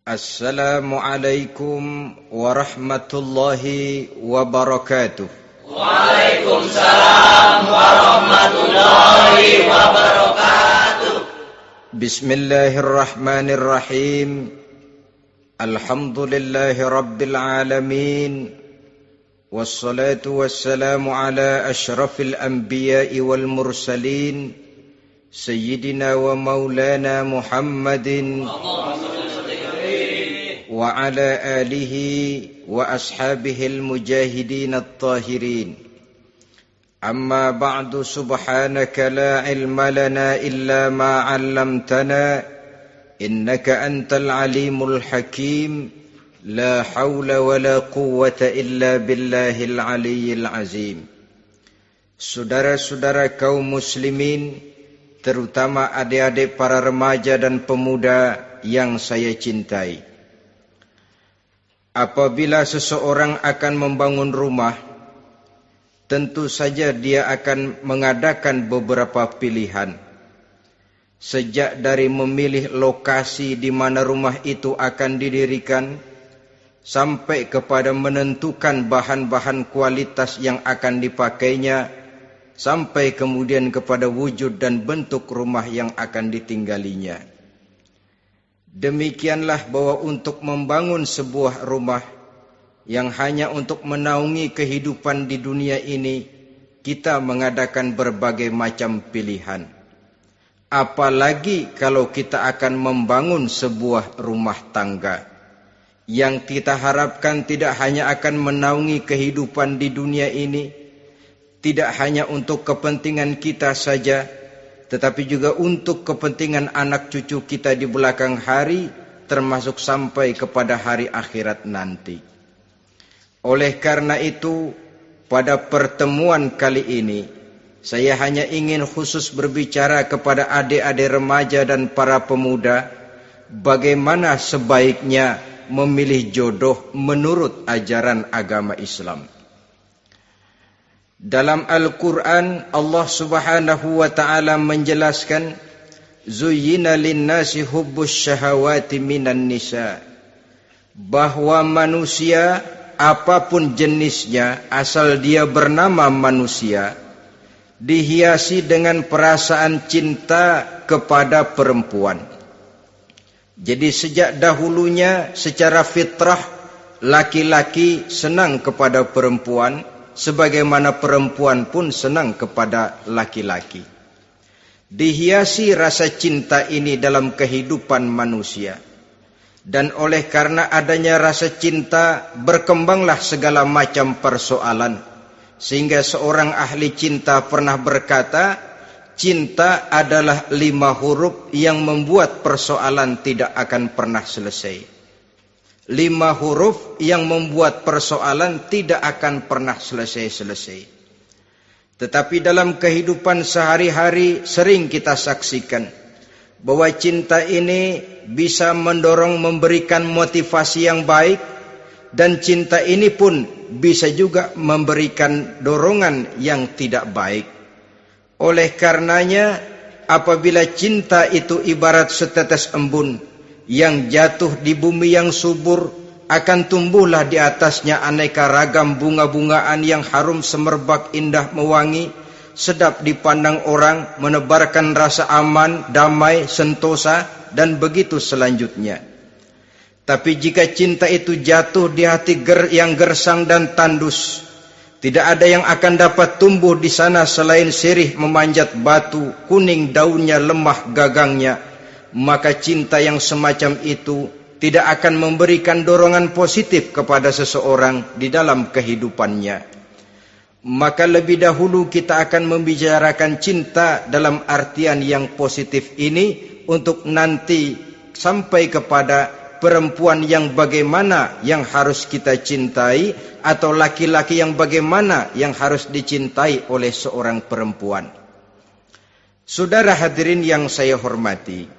Assalamualaikum warahmatullahi wabarakatuh. Waalaikumsalam warahmatullahi wabarakatuh. Bismillahirrahmanirrahim. Alhamdulillahi rabbil alamin. Wassalatu wassalamu ala ashrafil anbiya'i wal mursalin. Sayyidina wa maulana Muhammadin wa ala alihi wa ashabihil mujahidin at-tahirin. Amma ba'du, subhanaka la ilma lana illa ma 'allamtana innaka antal alimul hakim. La haula wa la quwwata illa billahil aliyyil azim. Saudara-saudara kaum muslimin, terutama adik-adik para remaja dan pemuda yang saya cintai. Apabila seseorang akan membangun rumah, tentu saja dia akan mengadakan beberapa pilihan. Sejak dari memilih lokasi di mana rumah itu akan didirikan, sampai kepada menentukan bahan-bahan kualitas yang akan dipakainya, sampai kemudian kepada wujud dan bentuk rumah yang akan ditinggalinya. Demikianlah bahwa untuk membangun sebuah rumah yang hanya untuk menaungi kehidupan di dunia ini, kita mengadakan berbagai macam pilihan. Apalagi kalau kita akan membangun sebuah rumah tangga yang kita harapkan tidak hanya akan menaungi kehidupan di dunia ini, tidak hanya untuk kepentingan kita saja, tetapi juga untuk kepentingan anak cucu kita di belakang hari, termasuk sampai kepada hari akhirat nanti. Oleh karena itu, pada pertemuan kali ini, saya hanya ingin khusus berbicara kepada adik-adik remaja dan para pemuda, bagaimana sebaiknya memilih jodoh menurut ajaran agama Islam. Dalam Al-Quran, Allah subhanahu wa ta'ala menjelaskan, Zuyyina linnasi hubbus syahawati minan nisa. Bahwa manusia, apapun jenisnya, asal dia bernama manusia, dihiasi dengan perasaan cinta kepada perempuan. Jadi sejak dahulunya secara fitrah, laki-laki senang kepada perempuan, sebagaimana perempuan pun senang kepada laki-laki. Dihiasi rasa cinta ini dalam kehidupan manusia. Dan oleh karena adanya rasa cinta, berkembanglah segala macam persoalan. Sehingga seorang ahli cinta pernah berkata, cinta adalah 5 huruf yang membuat persoalan tidak akan pernah selesai. 5 huruf yang membuat persoalan tidak akan pernah selesai-selesai. Tetapi dalam kehidupan sehari-hari sering kita saksikan bahwa cinta ini bisa mendorong, memberikan motivasi yang baik, dan cinta ini pun bisa juga memberikan dorongan yang tidak baik. Oleh karenanya, apabila cinta itu ibarat setetes embun yang jatuh di bumi yang subur, akan tumbuhlah di atasnya aneka ragam bunga-bungaan yang harum semerbak, indah mewangi, sedap dipandang orang, menebarkan rasa aman, damai, sentosa, dan begitu selanjutnya. Tapi jika cinta itu jatuh di hati yang gersang dan tandus, tidak ada yang akan dapat tumbuh di sana selain sirih memanjat batu, kuning daunnya, lemah gagangnya, maka cinta yang semacam itu tidak akan memberikan dorongan positif kepada seseorang di dalam kehidupannya. Maka lebih dahulu kita akan membicarakan cinta dalam artian yang positif ini, untuk nanti sampai kepada perempuan yang bagaimana yang harus kita cintai, atau laki-laki yang bagaimana yang harus dicintai oleh seorang perempuan. Saudara hadirin yang saya hormati,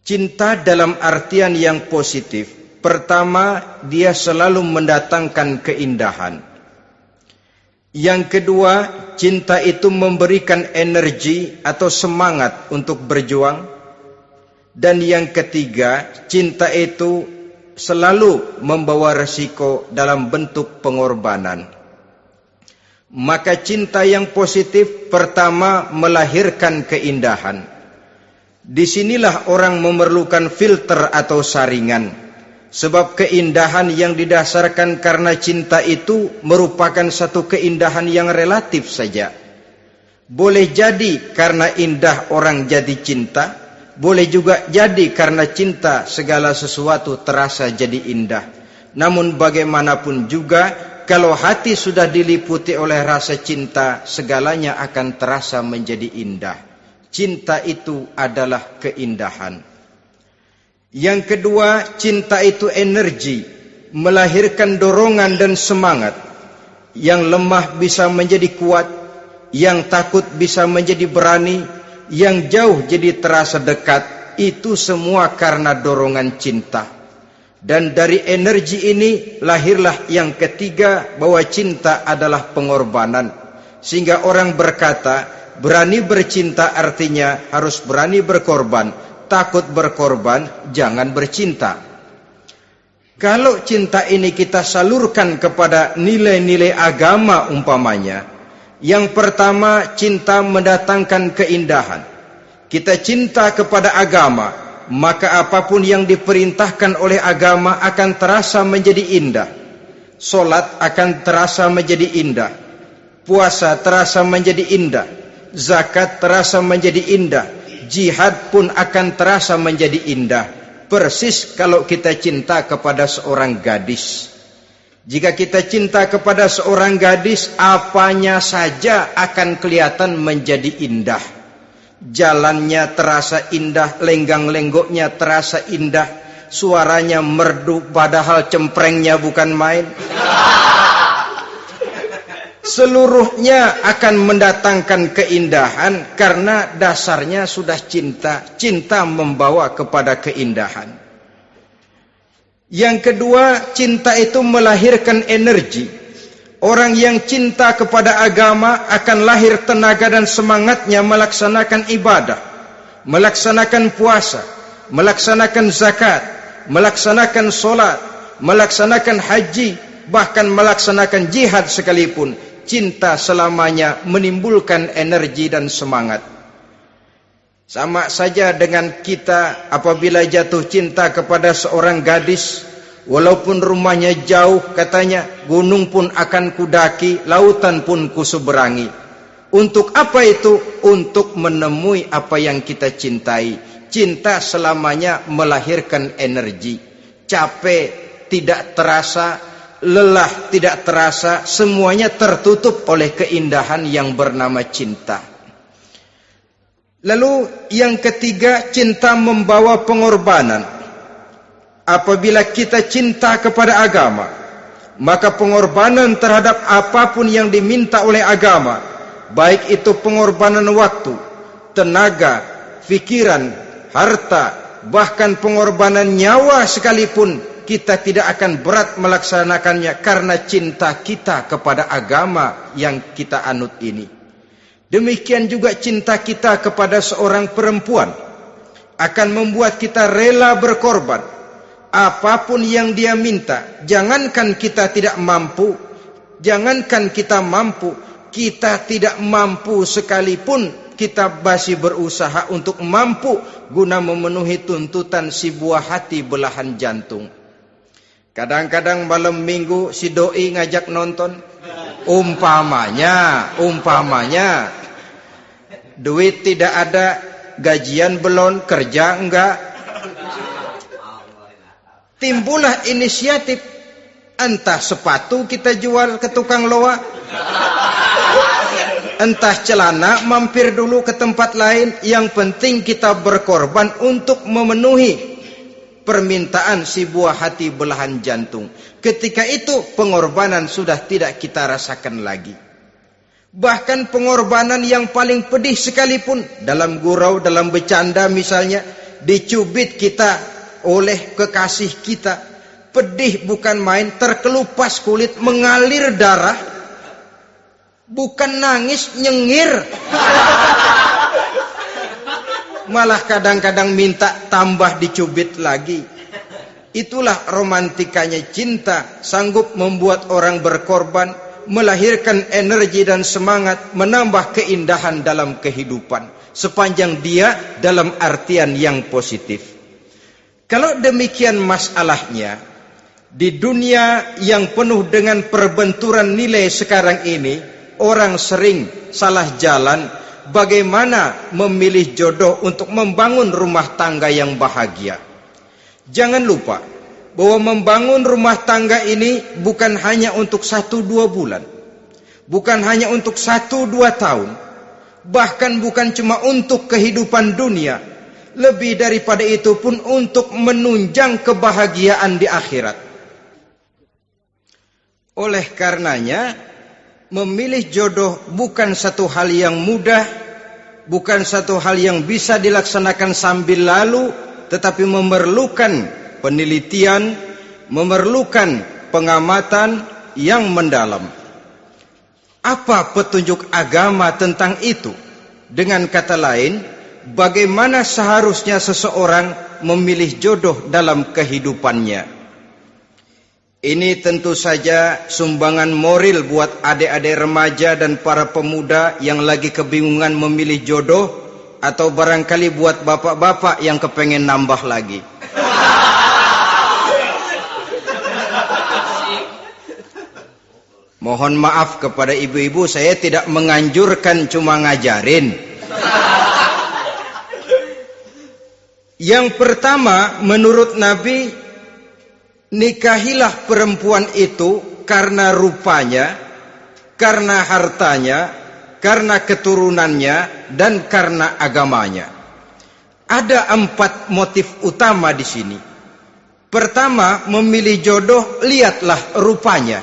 cinta dalam artian yang positif, pertama, dia selalu mendatangkan keindahan. Yang kedua, cinta itu memberikan energi atau semangat untuk berjuang. Dan yang ketiga, cinta itu selalu membawa resiko dalam bentuk pengorbanan. Maka cinta yang positif pertama melahirkan keindahan. Disinilah orang memerlukan filter atau saringan. Sebab keindahan yang didasarkan karena cinta itu merupakan satu keindahan yang relatif saja. Boleh jadi karena indah orang jadi cinta, boleh juga jadi karena cinta segala sesuatu terasa jadi indah. Namun bagaimanapun juga, kalau hati sudah diliputi oleh rasa cinta, segalanya akan terasa menjadi indah. Cinta itu adalah keindahan. Yang kedua, cinta itu energi, melahirkan dorongan dan semangat. Yang lemah bisa menjadi kuat, yang takut bisa menjadi berani, yang jauh jadi terasa dekat. Itu semua karena dorongan cinta. Dan dari energi ini lahirlah yang ketiga, bahwa cinta adalah pengorbanan. Sehingga orang berkata, berani bercinta artinya harus berani berkorban. Takut berkorban, jangan bercinta. Kalau cinta ini kita salurkan kepada nilai-nilai agama umpamanya, yang pertama, cinta mendatangkan keindahan. Kita cinta kepada agama, maka apapun yang diperintahkan oleh agama akan terasa menjadi indah. Solat akan terasa menjadi indah. Puasa terasa menjadi indah. Zakat terasa menjadi indah. Jihad pun akan terasa menjadi indah. Persis kalau kita cinta kepada seorang gadis. Jika kita cinta kepada seorang gadis, apanya saja akan kelihatan menjadi indah. Jalannya terasa indah, lenggang-lenggoknya terasa indah, suaranya merdu padahal cemprengnya bukan main. Seluruhnya akan mendatangkan keindahan karena dasarnya sudah cinta. Cinta membawa kepada keindahan. Yang kedua, cinta itu melahirkan energi. Orang yang cinta kepada agama akan lahir tenaga dan semangatnya melaksanakan ibadah, melaksanakan puasa, melaksanakan zakat, melaksanakan solat, melaksanakan haji, bahkan melaksanakan jihad sekalipun. Cinta selamanya menimbulkan energi dan semangat. Sama saja dengan kita apabila jatuh cinta kepada seorang gadis, walaupun rumahnya jauh, katanya, gunung pun akan kudaki, lautan pun kuseberangi. Untuk apa itu? Untuk menemui apa yang kita cintai. Cinta selamanya melahirkan energi. Capek tidak terasa, lelah tidak terasa, semuanya tertutup oleh keindahan yang bernama cinta. Lalu yang ketiga, cinta membawa pengorbanan. Apabila kita cinta kepada agama, maka pengorbanan terhadap apapun yang diminta oleh agama, baik itu pengorbanan waktu, tenaga, pikiran, harta, bahkan pengorbanan nyawa sekalipun, kita tidak akan berat melaksanakannya karena cinta kita kepada agama yang kita anut ini. Demikian juga cinta kita kepada seorang perempuan akan membuat kita rela berkorban. Apapun yang dia minta, jangankan kita tidak mampu, kita tidak mampu sekalipun, kita masih berusaha untuk mampu guna memenuhi tuntutan si buah hati belahan jantung. Kadang-kadang malam minggu si doi ngajak nonton, umpamanya duit tidak ada, gajian belum, kerja enggak. Timbullah inisiatif, entah sepatu kita jual ke tukang loa, entah celana mampir dulu ke tempat lain. Yang penting kita berkorban untuk memenuhi permintaan si buah hati belahan jantung. Ketika itu pengorbanan sudah tidak kita rasakan lagi. Bahkan pengorbanan yang paling pedih sekalipun, dalam gurau, dalam bercanda misalnya, dicubit kita oleh kekasih kita, pedih bukan main, terkelupas kulit, mengalir darah, bukan nangis, nyengir. malah kadang-kadang minta tambah dicubit lagi. Itulah romantikanya cinta, sanggup membuat orang berkorban, melahirkan energi dan semangat, menambah keindahan dalam kehidupan, sepanjang dia dalam artian yang positif. Kalau demikian masalahnya, di dunia yang penuh dengan perbenturan nilai sekarang ini, orang sering salah jalan bagaimana memilih jodoh untuk membangun rumah tangga yang bahagia. Jangan lupa bahwa membangun rumah tangga ini bukan hanya untuk 1-2 bulan, bukan hanya untuk 1-2 tahun, bahkan bukan cuma untuk kehidupan dunia, lebih daripada itu pun untuk menunjang kebahagiaan di akhirat. Oleh karenanya, memilih jodoh bukan satu hal yang mudah, bukan satu hal yang bisa dilaksanakan sambil lalu, tetapi memerlukan penelitian, memerlukan pengamatan yang mendalam. Apa petunjuk agama tentang itu? Dengan kata lain, bagaimana seharusnya seseorang memilih jodoh dalam kehidupannya? Ini tentu saja sumbangan moral buat adik-adik remaja dan para pemuda yang lagi kebingungan memilih jodoh, atau barangkali buat bapak-bapak yang kepengen nambah lagi. Mohon maaf kepada ibu-ibu, saya tidak menganjurkan, cuma ngajarin. Yang pertama, menurut Nabi, nikahilah perempuan itu karena rupanya, karena hartanya, karena keturunannya, dan karena agamanya. Ada 4 motif utama di sini. Pertama, memilih jodoh, lihatlah rupanya.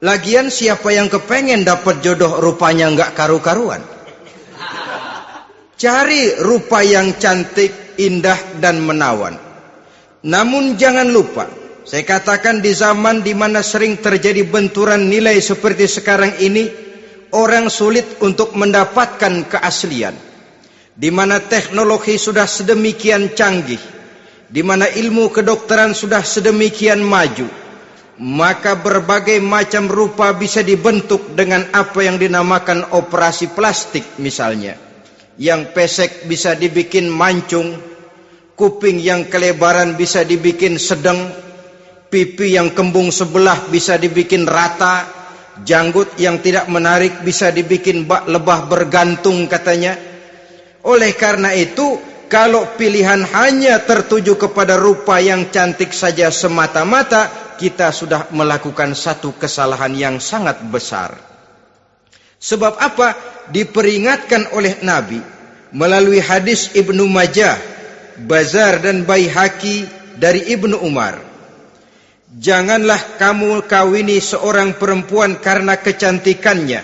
Lagian siapa yang kepengen dapat jodoh rupanya nggak karu-karuan? Cari rupa yang cantik, indah, dan menawan. Namun jangan lupa, saya katakan di zaman di mana sering terjadi benturan nilai seperti sekarang ini, orang sulit untuk mendapatkan keaslian. Di mana teknologi sudah sedemikian canggih, di mana ilmu kedokteran sudah sedemikian maju, maka berbagai macam rupa bisa dibentuk dengan apa yang dinamakan operasi plastik misalnya. Yang pesek bisa dibikin mancung, kuping yang kelebaran bisa dibikin sedang, pipi yang kembung sebelah bisa dibikin rata, janggut yang tidak menarik bisa dibikin bak lebah bergantung katanya. Oleh karena itu, kalau pilihan hanya tertuju kepada rupa yang cantik saja semata-mata, kita sudah melakukan satu kesalahan yang sangat besar. Sebab apa? Diperingatkan oleh Nabi melalui hadis Ibnu Majah, Bazar dan Baihaqi dari Ibnu Umar. Janganlah kamu kawini seorang perempuan karena kecantikannya,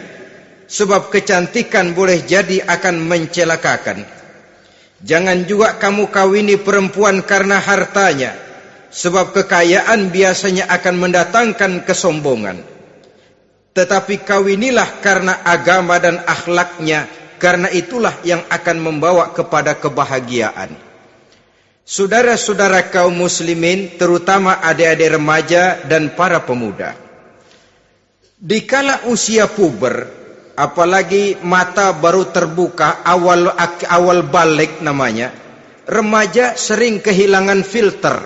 sebab kecantikan boleh jadi akan mencelakakan. Jangan juga kamu kawini perempuan karena hartanya, sebab kekayaan biasanya akan mendatangkan kesombongan. Tetapi kawinilah karena agama dan akhlaknya, karena itulah yang akan membawa kepada kebahagiaan. Saudara-saudara kaum muslimin, terutama adik-adik remaja dan para pemuda, dikala usia puber, apalagi mata baru terbuka, awal balik namanya, remaja sering kehilangan filter.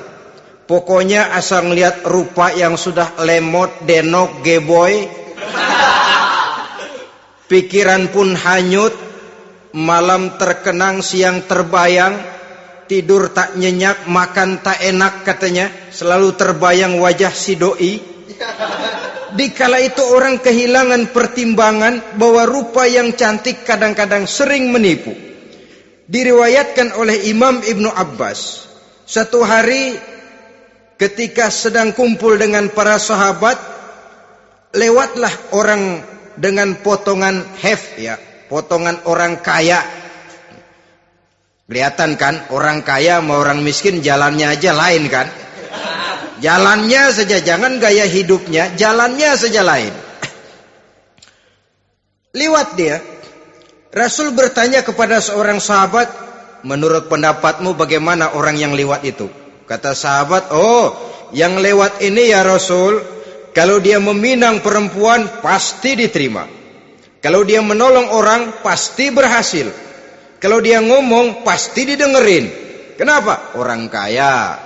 Pokoknya asal ngelihat rupa yang sudah lemot, denok, geboy, pikiran pun hanyut, malam terkenang, siang terbayang, tidur tak nyenyak, makan tak enak katanya, selalu terbayang wajah si doi. Dikala itu orang kehilangan pertimbangan bahwa rupa yang cantik kadang-kadang sering menipu. Diriwayatkan oleh Imam Ibnu Abbas, satu hari ketika sedang kumpul dengan para sahabat, lewatlah orang dengan potongan potongan orang kaya. Kelihatan kan, orang kaya sama orang miskin jalannya aja lain kan. Jalannya saja, jangan gaya hidupnya, jalannya saja lain. Liwat dia. Rasul bertanya kepada seorang sahabat, menurut pendapatmu bagaimana orang yang lewat itu? Kata sahabat, oh, yang lewat ini ya Rasul, kalau dia meminang perempuan pasti diterima. Kalau dia menolong orang pasti berhasil. Kalau dia ngomong pasti didengerin. Kenapa? Orang kaya.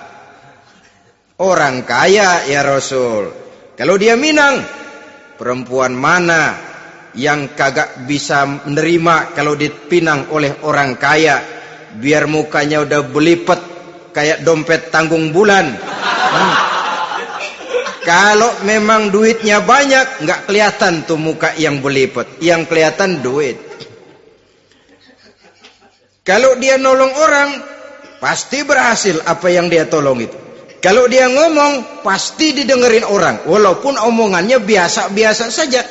Orang kaya ya Rasul. Kalau dia minang, perempuan mana yang kagak bisa menerima kalau dipinang oleh orang kaya? Biar mukanya udah belipet kayak dompet tanggung bulan. Kalau memang duitnya banyak, nggak kelihatan tuh muka yang belipet. Yang kelihatan duit. Kalau dia nolong orang, pasti berhasil apa yang dia tolong itu. Kalau dia ngomong, pasti didengerin orang. Walaupun omongannya biasa-biasa saja.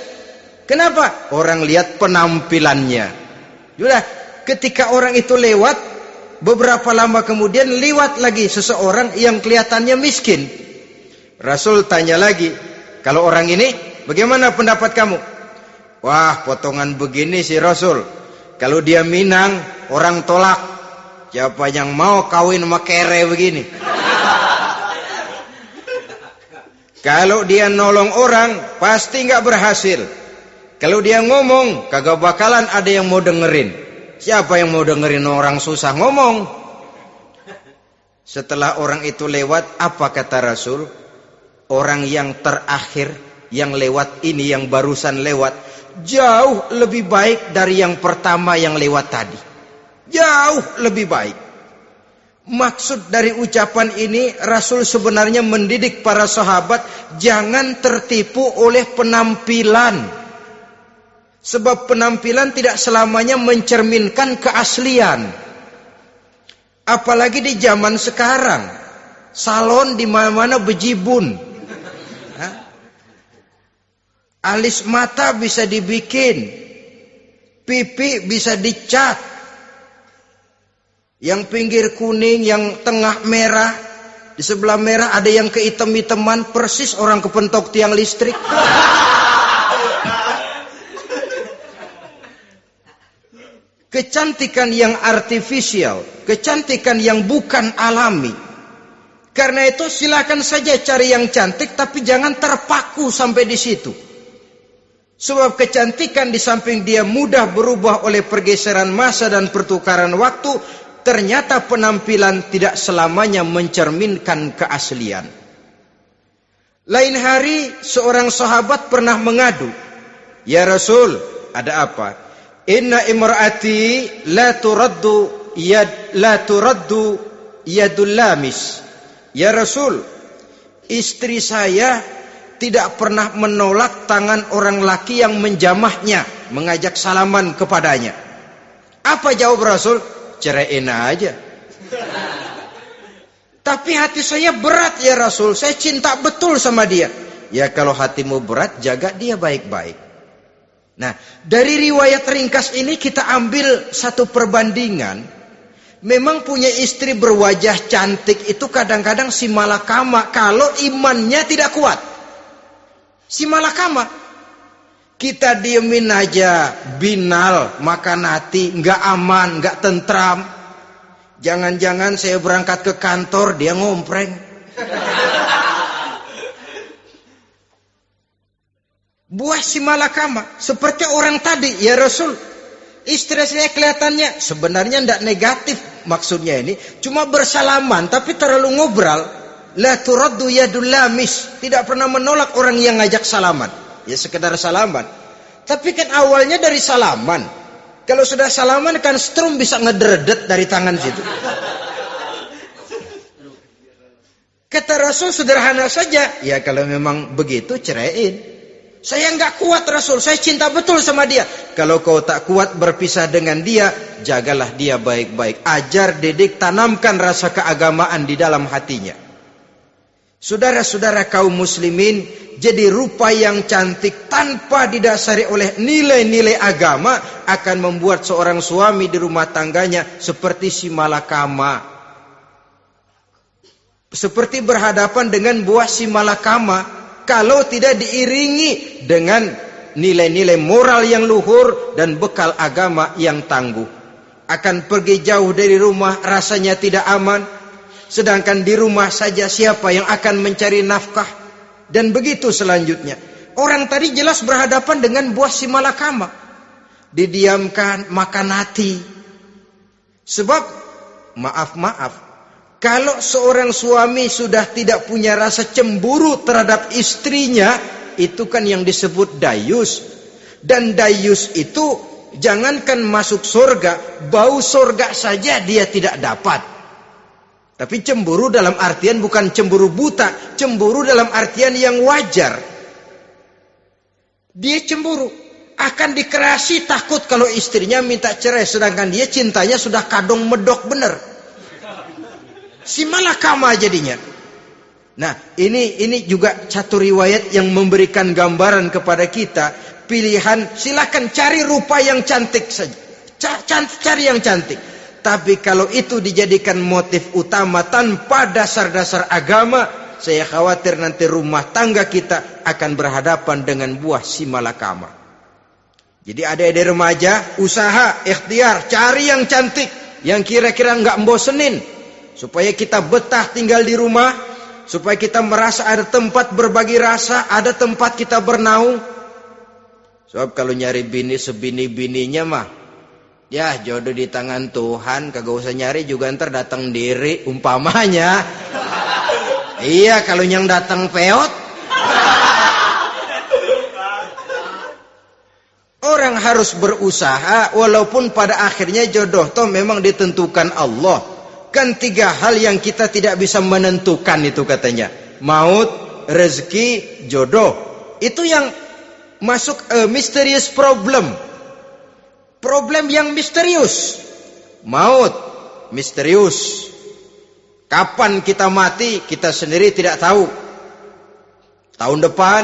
Kenapa? Orang lihat penampilannya. Sudah, ketika orang itu lewat, beberapa lama kemudian lewat lagi seseorang yang kelihatannya miskin. Rasul tanya lagi, kalau orang ini, bagaimana pendapat kamu? Wah, potongan begini sih Rasul. Kalau dia minang, orang tolak. Siapa yang mau kawin sama kere begini? Kalau dia nolong orang, pasti nggak berhasil. Kalau dia ngomong, kagak bakalan ada yang mau dengerin. Siapa yang mau dengerin orang susah ngomong? Setelah orang itu lewat, apa kata Rasul? Orang yang terakhir, yang lewat ini, yang barusan lewat, jauh lebih baik dari yang pertama yang lewat tadi. Jauh lebih baik. Maksud dari ucapan ini, Rasul sebenarnya mendidik para sahabat jangan tertipu oleh penampilan. Sebab penampilan tidak selamanya mencerminkan keaslian. Apalagi di zaman sekarang, salon di mana-mana bejibun. Alis mata bisa dibikin, pipi bisa dicat. Yang pinggir kuning, yang tengah merah, di sebelah merah ada yang kehitam-hitaman, persis orang kepentok tiang listrik. Kecantikan yang artifisial, kecantikan yang bukan alami. Karena itu silakan saja cari yang cantik, tapi jangan terpaku sampai di situ. Sebab kecantikan di samping dia mudah berubah oleh pergeseran masa dan pertukaran waktu, ternyata penampilan tidak selamanya mencerminkan keaslian. Lain hari seorang sahabat pernah mengadu, "Ya Rasul, ada apa? Inna imraati la turaddu yadul lamis." Ya Rasul, istri saya tidak pernah menolak tangan orang laki yang menjamahnya, mengajak salaman kepadanya. Apa jawab Rasul? Ceraiin aja. Tapi hati saya berat ya Rasul, saya cinta betul sama dia. Ya kalau hatimu berat, jaga dia baik-baik. Nah, dari riwayat ringkas ini kita ambil satu perbandingan. Memang punya istri berwajah cantik itu kadang-kadang si malakama kalau imannya tidak kuat. Si malakama. Kita diemin aja, binal, makan hati, nggak aman, nggak tentram. Jangan-jangan saya berangkat ke kantor, dia ngompreng. Buah si malakama, seperti orang tadi, ya Rasul. Istri saya kelihatannya, sebenarnya nggak negatif maksudnya ini, cuma bersalaman, tapi terlalu ngobrol. La turaddu yadul lamis, tidak pernah menolak orang yang ngajak salaman. Ya sekedar salaman. Tapi kan awalnya dari salaman. Kalau sudah salaman kan strum bisa ngederdet dari tangan situ. Kata Rasul sederhana saja. Ya kalau memang begitu ceraiin. Saya nggak kuat Rasul. Saya cinta betul sama dia. Kalau kau tak kuat berpisah dengan dia, jagalah dia baik-baik. Ajar, didik, tanamkan rasa keagamaan di dalam hatinya. Saudara-saudara kaum muslimin, jadi rupa yang cantik tanpa didasari oleh nilai-nilai agama akan membuat seorang suami di rumah tangganya seperti si malakama. Seperti berhadapan dengan buah si malakama kalau tidak diiringi dengan nilai-nilai moral yang luhur dan bekal agama yang tangguh. akan pergi jauh dari rumah rasanya tidak aman. Sedangkan di rumah saja siapa yang akan mencari nafkah? Dan begitu selanjutnya. Orang tadi jelas berhadapan dengan buah si malakama. Didiamkan, makan hati. Sebab, maaf, kalau seorang suami sudah tidak punya rasa cemburu terhadap istrinya, itu kan yang disebut dayus. Dan dayus itu, jangankan masuk surga, bau surga saja dia tidak dapat. Tapi cemburu dalam artian bukan cemburu buta, cemburu dalam artian yang wajar. Dia cemburu, akan dikerasi takut kalau istrinya minta cerai, sedangkan dia cintanya sudah kadung medok bener. Si malakama jadinya. Nah, ini juga satu riwayat yang memberikan gambaran kepada kita. Pilihan, silakan cari rupa yang cantik saja. Cari yang cantik. Tapi kalau itu dijadikan motif utama tanpa dasar-dasar agama, saya khawatir nanti rumah tangga kita akan berhadapan dengan buah si malakama. Jadi adik-adik remaja, usaha, ikhtiar, cari yang cantik, yang kira-kira nggak membosenin, supaya kita betah tinggal di rumah, supaya kita merasa ada tempat berbagi rasa, ada tempat kita bernaung. Sebab kalau nyari bini sebini-bininya mah, ya jodoh di tangan Tuhan, kagak usah nyari juga ntar datang diri umpamanya. Iya, kalau yang datang peot. Orang harus berusaha walaupun pada akhirnya jodoh toh memang ditentukan Allah. Kan 3 hal yang kita tidak bisa menentukan itu katanya. Maut, rezeki, jodoh. Itu yang masuk mysterious problem. Problem yang misterius. Maut, misterius. Kapan kita mati, kita sendiri tidak tahu. Tahun depan,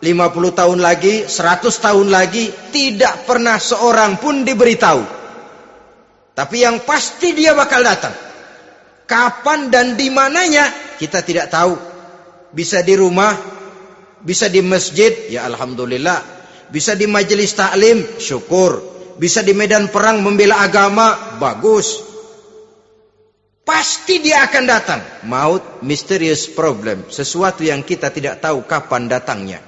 50 tahun lagi, 100 tahun lagi, tidak pernah seorang pun diberitahu. Tapi yang pasti dia bakal datang. Kapan dan di mananya, kita tidak tahu. Bisa di rumah, bisa di masjid, ya alhamdulillah. Bisa di majelis taklim, syukur. Bisa di medan perang membela agama, bagus. Pasti dia akan datang. Maut, mysterious problem. Sesuatu yang kita tidak tahu kapan datangnya.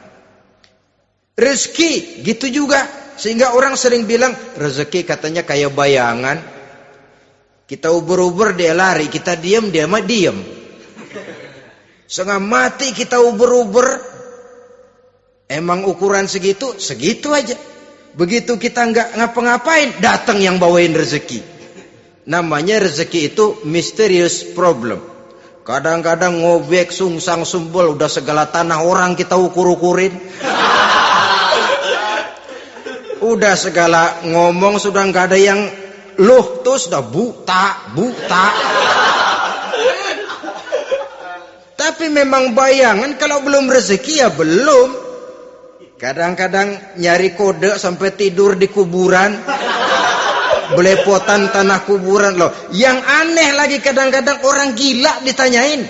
Rezeki, gitu juga. Sehingga orang sering bilang, rezeki katanya kayak bayangan. Kita uber-uber, dia lari. Kita diam, dia mah diam. Setengah mati kita uber-uber. Emang ukuran segitu? Segitu aja. Begitu kita nggak ngapa-ngapain, datang yang bawain rezeki. Namanya rezeki itu mysterious problem. Kadang-kadang ngobek, sungsang, sumbul, udah segala tanah orang kita ukur-ukurin. Udah segala ngomong sudah nggak ada yang loh, tuh sudah buta. Tapi memang bayangan, kalau belum rezeki ya belum. Kadang-kadang nyari kode sampai tidur di kuburan. Belepotan tanah kuburan loh. Yang aneh lagi kadang-kadang orang gila ditanyain.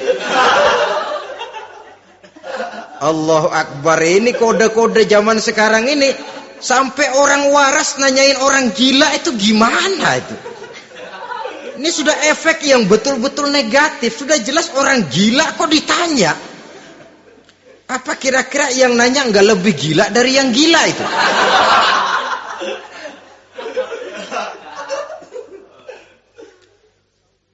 Allahu Akbar, ini kode-kode zaman sekarang ini. Sampai orang waras nanyain orang gila itu gimana itu. Ini sudah efek yang betul-betul negatif. Sudah jelas orang gila kok ditanya. Apa kira-kira yang nanya nggak lebih gila dari yang gila itu?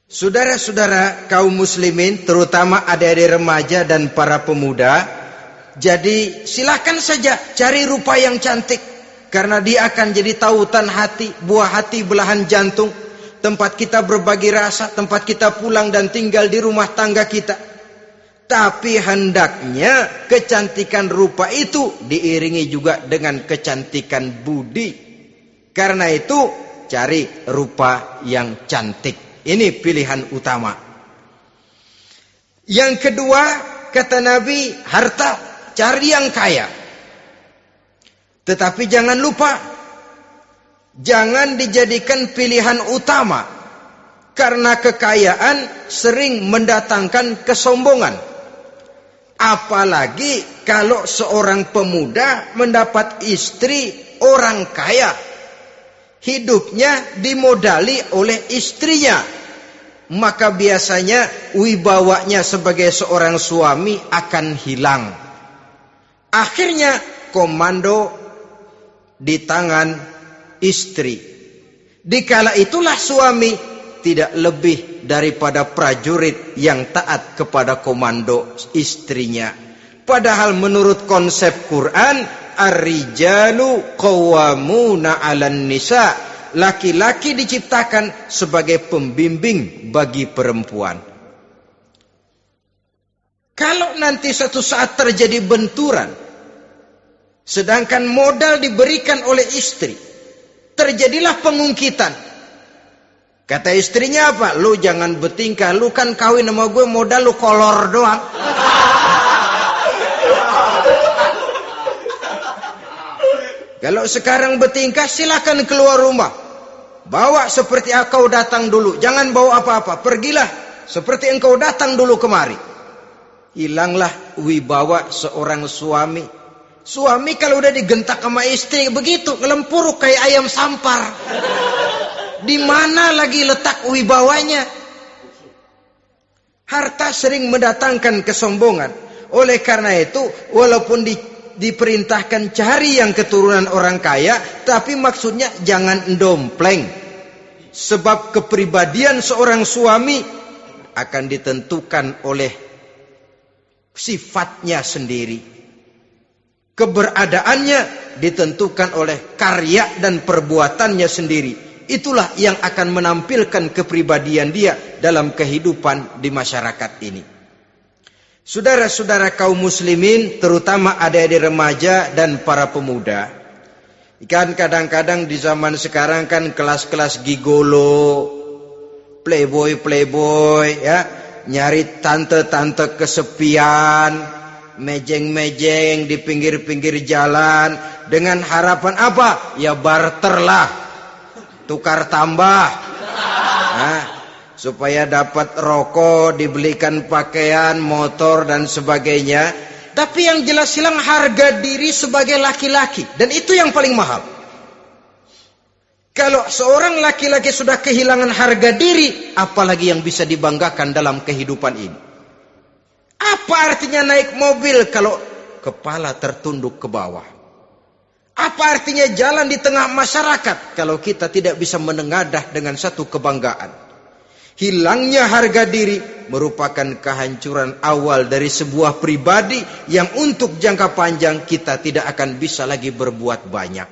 Saudara-saudara kaum muslimin, terutama adik-adik remaja dan para pemuda, jadi silakan saja cari rupa yang cantik. Karena dia akan jadi tautan hati, buah hati belahan jantung. Tempat kita berbagi rasa, tempat kita pulang dan tinggal di rumah tangga kita. Tapi hendaknya kecantikan rupa itu diiringi juga dengan kecantikan budi. Karena itu cari rupa yang cantik. Ini pilihan utama. Yang kedua, kata Nabi, harta, cari yang kaya. Tetapi jangan lupa, jangan dijadikan pilihan utama. Karena kekayaan sering mendatangkan kesombongan. Apalagi kalau seorang pemuda mendapat istri orang kaya. hidupnya dimodali oleh istrinya, maka biasanya wibawanya sebagai seorang suami akan hilang. Akhirnya komando di tangan istri. Dikala itulah suami tidak lebih daripada prajurit yang taat kepada komando istrinya. Padahal menurut konsep Quran, ar-rijalu qawwamuna 'alan nisa, laki-laki diciptakan sebagai pembimbing bagi perempuan. Kalau nanti suatu saat terjadi benturan, sedangkan modal diberikan oleh istri, terjadilah pengungkitan. Kata istrinya apa? Lu jangan bertingkah, lu kan kawin sama gue modal lu kolor doang. Kalau sekarang bertingkah silakan keluar rumah. Bawa seperti engkau datang dulu, jangan bawa apa-apa. Pergilah seperti engkau datang dulu kemari. Hilanglah wibawa seorang suami. Suami kalau udah digentak sama istri begitu, ngelempuruk kayak ayam sampar. Di mana lagi letak wibawanya? Harta sering mendatangkan kesombongan. Oleh karena itu, walaupun diperintahkan cari yang keturunan orang kaya, tapi maksudnya jangan dompleng. Sebab kepribadian seorang suami akan ditentukan oleh sifatnya sendiri. Keberadaannya ditentukan oleh karya dan perbuatannya sendiri. Itulah yang akan menampilkan kepribadian dia dalam kehidupan di masyarakat ini. Saudara-saudara kaum muslimin, terutama adik-adik remaja dan para pemuda, kan kadang-kadang di zaman sekarang kan kelas-kelas gigolo, playboy ya, nyari tante-tante kesepian, mejeng-mejeng di pinggir-pinggir jalan dengan harapan apa? Ya barterlah. Tukar tambah, supaya dapat rokok, dibelikan pakaian, motor dan sebagainya. Tapi yang jelas hilang harga diri sebagai laki-laki, dan itu yang paling mahal. Kalau seorang laki-laki sudah kehilangan harga diri, apalagi yang bisa dibanggakan dalam kehidupan ini? Apa artinya naik mobil kalau kepala tertunduk ke bawah? Apa artinya jalan di tengah masyarakat kalau kita tidak bisa menengadah dengan satu kebanggaan? Hilangnya harga diri merupakan kehancuran awal dari sebuah pribadi yang untuk jangka panjang kita tidak akan bisa lagi berbuat banyak.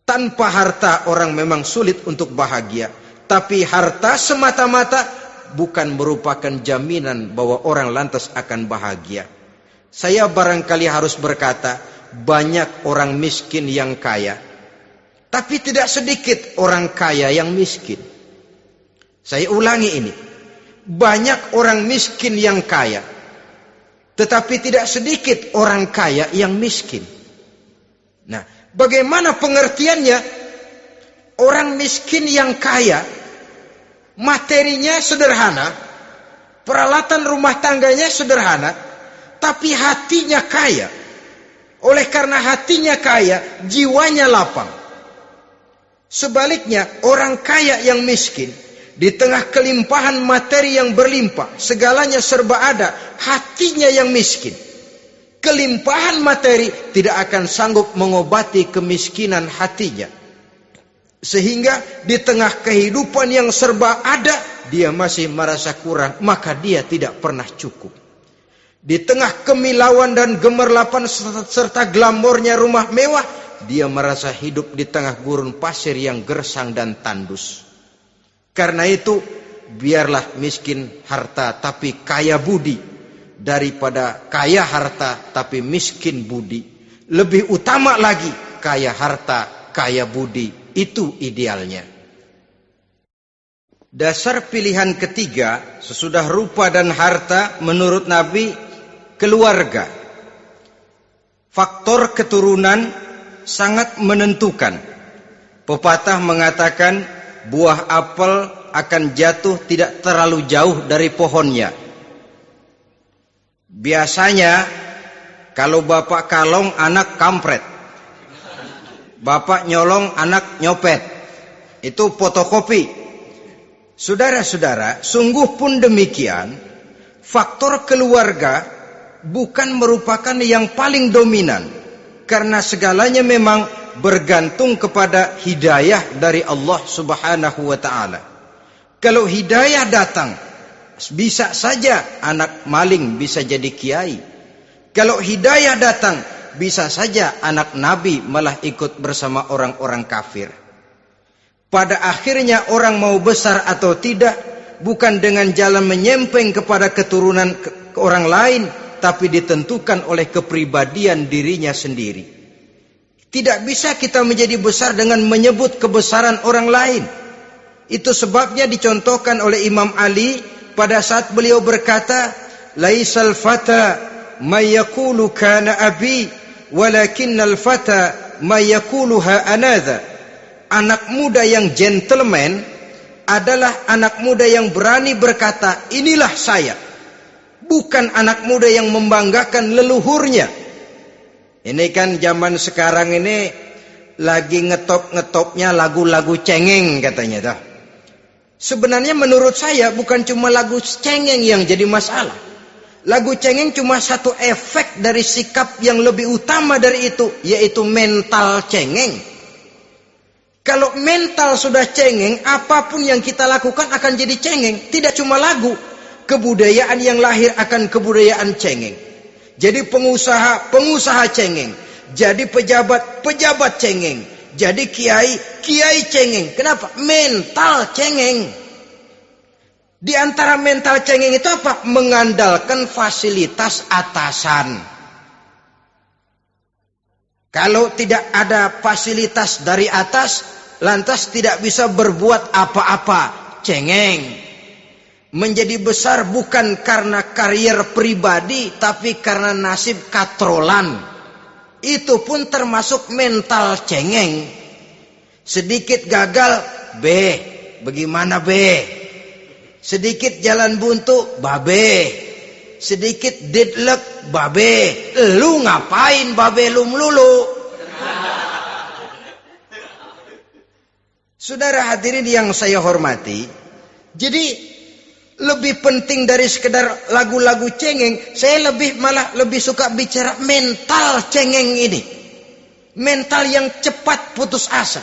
Tanpa harta orang memang sulit untuk bahagia, tapi harta semata-mata bukan merupakan jaminan bahwa orang lantas akan bahagia. Saya barangkali harus berkata, banyak orang miskin yang kaya, tapi tidak sedikit orang kaya yang miskin. Saya ulangi ini, banyak orang miskin yang kaya, tetapi tidak sedikit orang kaya yang miskin. Nah, bagaimana pengertiannya? Orang miskin yang kaya, materinya sederhana, peralatan rumah tangganya sederhana, tapi hatinya kaya. Oleh karena hatinya kaya, jiwanya lapang. Sebaliknya, orang kaya yang miskin, di tengah kelimpahan materi yang berlimpah, segalanya serba ada, hatinya yang miskin. Kelimpahan materi tidak akan sanggup mengobati kemiskinan hatinya. Sehingga di tengah kehidupan yang serba ada, dia masih merasa kurang, maka dia tidak pernah cukup. Di tengah kemilauan dan gemerlapan serta glamornya rumah mewah, dia merasa hidup di tengah gurun pasir yang gersang dan tandus. Karena itu, biarlah miskin harta tapi kaya budi, daripada kaya harta tapi miskin budi. Lebih utama lagi, kaya harta, kaya budi. Itu idealnya. Dasar pilihan ketiga, sesudah rupa dan harta, menurut Nabi, keluarga. Faktor keturunan sangat menentukan. Pepatah mengatakan buah apel akan jatuh tidak terlalu jauh dari pohonnya. Biasanya kalau bapak kalong anak kampret. Bapak nyolong, anak nyopet. Itu fotokopi. Saudara-saudara, sungguh pun demikian, faktor keluarga bukan merupakan yang paling dominan. Karena segalanya memang bergantung kepada hidayah dari Allah Subhanahu wa ta'ala. Kalau hidayah datang, bisa saja anak maling bisa jadi kiai. Kalau hidayah datang, bisa saja anak nabi malah ikut bersama orang-orang kafir. Pada akhirnya orang mau besar atau tidak bukan dengan jalan menyempeng kepada keturunan orang lain, tapi ditentukan oleh kepribadian dirinya sendiri. Tidak bisa kita menjadi besar dengan menyebut kebesaran orang lain. Itu sebabnya dicontohkan oleh Imam Ali pada saat beliau berkata, "Laisal fata may yaqulu kana abi, walakinnal fata may yaquluha anadha." Anak muda yang gentleman adalah anak muda yang berani berkata, "Inilah saya." Bukan anak muda yang membanggakan leluhurnya. Ini kan zaman sekarang ini lagi ngetop-ngetopnya lagu-lagu cengeng katanya dah. Sebenarnya menurut saya bukan cuma lagu cengeng yang jadi masalah. Lagu cengeng cuma satu efek dari sikap yang lebih utama dari itu, yaitu mental cengeng. Kalau mental sudah cengeng, apapun yang kita lakukan akan jadi cengeng. Tidak cuma lagu, kebudayaan yang lahir akan kebudayaan cengeng. Jadi pengusaha cengeng. Jadi pejabat cengeng. Jadi kiai cengeng. Kenapa? Mental cengeng. Di antara mental cengeng itu apa? Mengandalkan fasilitas atasan. Kalau tidak ada fasilitas dari atas, lantas tidak bisa berbuat apa-apa. Cengeng. Menjadi besar bukan karena karier pribadi, tapi karena nasib katrolan. Itu pun termasuk mental cengeng. Sedikit gagal, bagaimana sedikit jalan buntu, babe. Sedikit deadlock, babe. Lu ngapain babe lu melulu? Saudara hadirin yang saya hormati, jadi lebih penting dari sekedar lagu-lagu cengeng, saya malah lebih suka bicara mental cengeng ini. Mental yang cepat putus asa.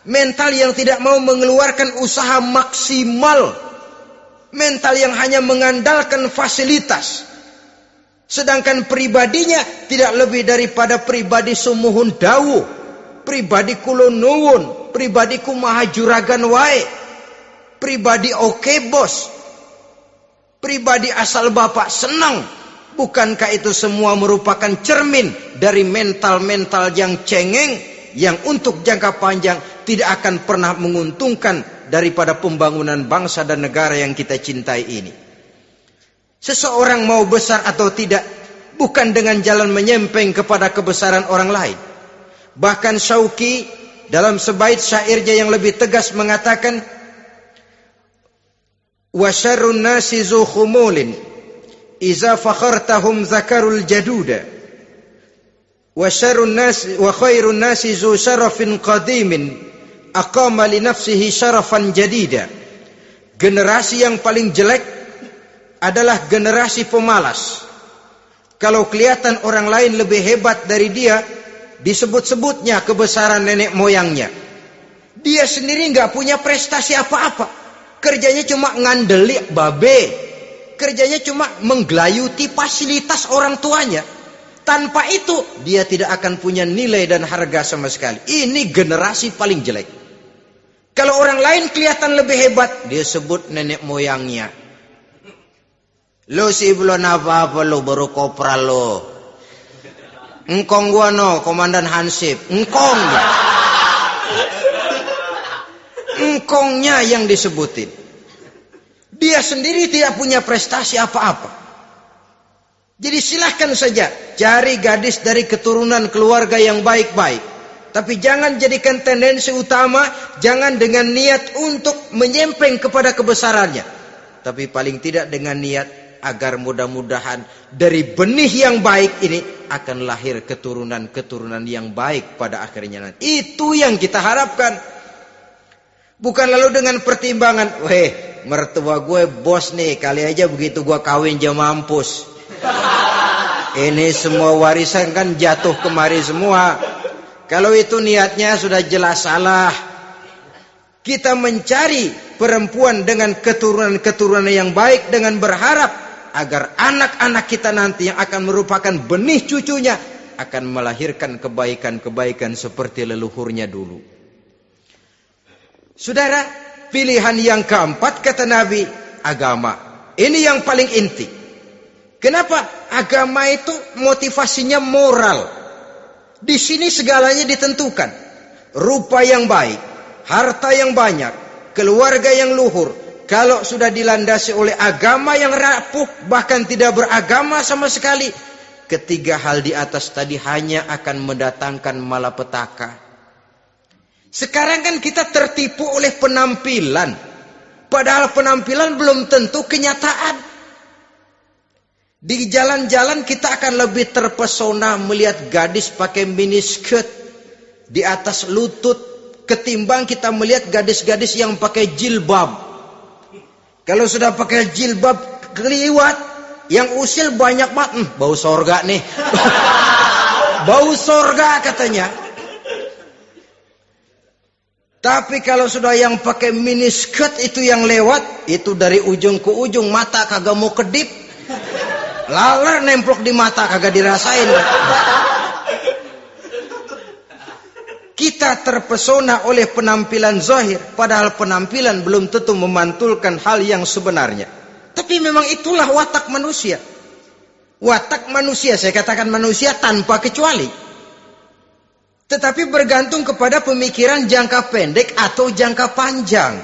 Mental yang tidak mau mengeluarkan usaha maksimal. Mental yang hanya mengandalkan fasilitas. Sedangkan pribadinya tidak lebih daripada pribadi sumuhun dawu, pribadi kulon nuwun, pribadi kumaha juragan wae, pribadi oke bos, pribadi asal bapak senang. Bukankah itu semua merupakan cermin dari mental-mental yang cengeng, yang untuk jangka panjang tidak akan pernah menguntungkan daripada pembangunan bangsa dan negara yang kita cintai ini. Seseorang mau besar atau tidak bukan dengan jalan menyempeng kepada kebesaran orang lain. Bahkan Syauqi dalam sebait syairnya yang lebih tegas mengatakan, wa syarrun nasi zu khumulin iza fakhartahum zakarul jaduda wa syarrun nasi wa khairun nasi zu syarafin qadimin aqama li nafsihi syarafan jadida. Generasi yang paling jelek adalah generasi pemalas. Kalau kelihatan orang lain lebih hebat dari dia, disebut-sebutnya kebesaran nenek moyangnya. Dia sendiri nggak punya prestasi apa-apa. Kerjanya cuma ngandeli babe. Kerjanya cuma menggelayuti fasilitas orang tuanya. Tanpa itu dia tidak akan punya nilai dan harga sama sekali. Ini generasi paling jelek. Kalau orang lain kelihatan lebih hebat, dia sebut nenek moyangnya. Lo sih belum apa-apa lo, baru kopral lo. Engkong gua no, komandan Hansip. Engkong ya. Engkongnya yang disebutin. Dia sendiri tidak punya prestasi apa-apa. Jadi silahkan saja cari gadis dari keturunan keluarga yang baik-baik. Tapi jangan jadikan tendensi utama, jangan dengan niat untuk menyempeng kepada kebesarannya. Tapi paling tidak dengan niat agar mudah-mudahan dari benih yang baik ini akan lahir keturunan-keturunan yang baik pada akhirnya nanti. Itu yang kita harapkan. Bukan lalu dengan pertimbangan, weh, mertua gue bos nih, kali aja begitu gue kawin dia mampus. Ini semua warisan kan jatuh kemari semua. Kalau itu niatnya sudah jelas salah. Kita mencari perempuan dengan keturunan-keturunan yang baik dengan berharap agar anak-anak kita nanti yang akan merupakan benih cucunya akan melahirkan kebaikan-kebaikan seperti leluhurnya dulu. Saudara, pilihan yang keempat kata Nabi, agama. Ini yang paling inti. Kenapa? Agama itu motivasinya moral. Di sini segalanya ditentukan. Rupa yang baik, harta yang banyak, keluarga yang luhur. Kalau sudah dilandasi oleh agama yang rapuh, bahkan tidak beragama sama sekali, ketiga hal di atas tadi hanya akan mendatangkan malapetaka. Sekarang kan kita tertipu oleh penampilan. Padahal penampilan belum tentu kenyataan. Di jalan-jalan kita akan lebih terpesona melihat gadis pakai miniskirt di atas lutut ketimbang kita melihat gadis-gadis yang pakai jilbab. Kalau sudah pakai jilbab keliwat, yang usil banyak banget, bau sorga nih. Bau sorga katanya. Tapi kalau sudah yang pakai miniskirt itu yang lewat, itu dari ujung ke ujung mata kagak mau kedip. Laler nemplok di mata kagak dirasain. Kita terpesona oleh penampilan zahir, padahal penampilan belum tentu memantulkan hal yang sebenarnya. Tapi memang itulah watak manusia. Watak manusia, saya katakan manusia tanpa kecuali. Tetapi bergantung kepada pemikiran jangka pendek atau jangka panjang.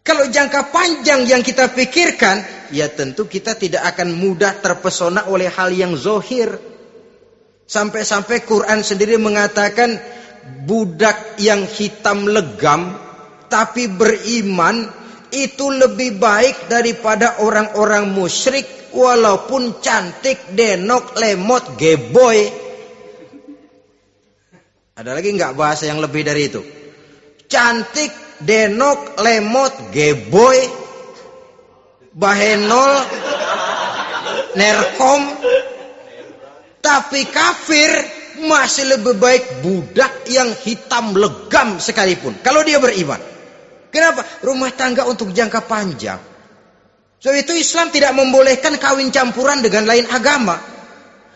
Kalau jangka panjang yang kita pikirkan, ya tentu kita tidak akan mudah terpesona oleh hal yang zahir. Sampai-sampai Quran sendiri mengatakan budak yang hitam legam tapi beriman itu lebih baik daripada orang-orang musyrik walaupun cantik, denok, lemot, geboy. Ada lagi nggak bahasa yang lebih dari itu? Cantik, denok, lemot, geboy, bahenol, nerkom. Tapi kafir masih lebih baik budak yang hitam legam sekalipun. Kalau dia beriman. Kenapa? Rumah tangga untuk jangka panjang. So itu Islam tidak membolehkan kawin campuran dengan lain agama.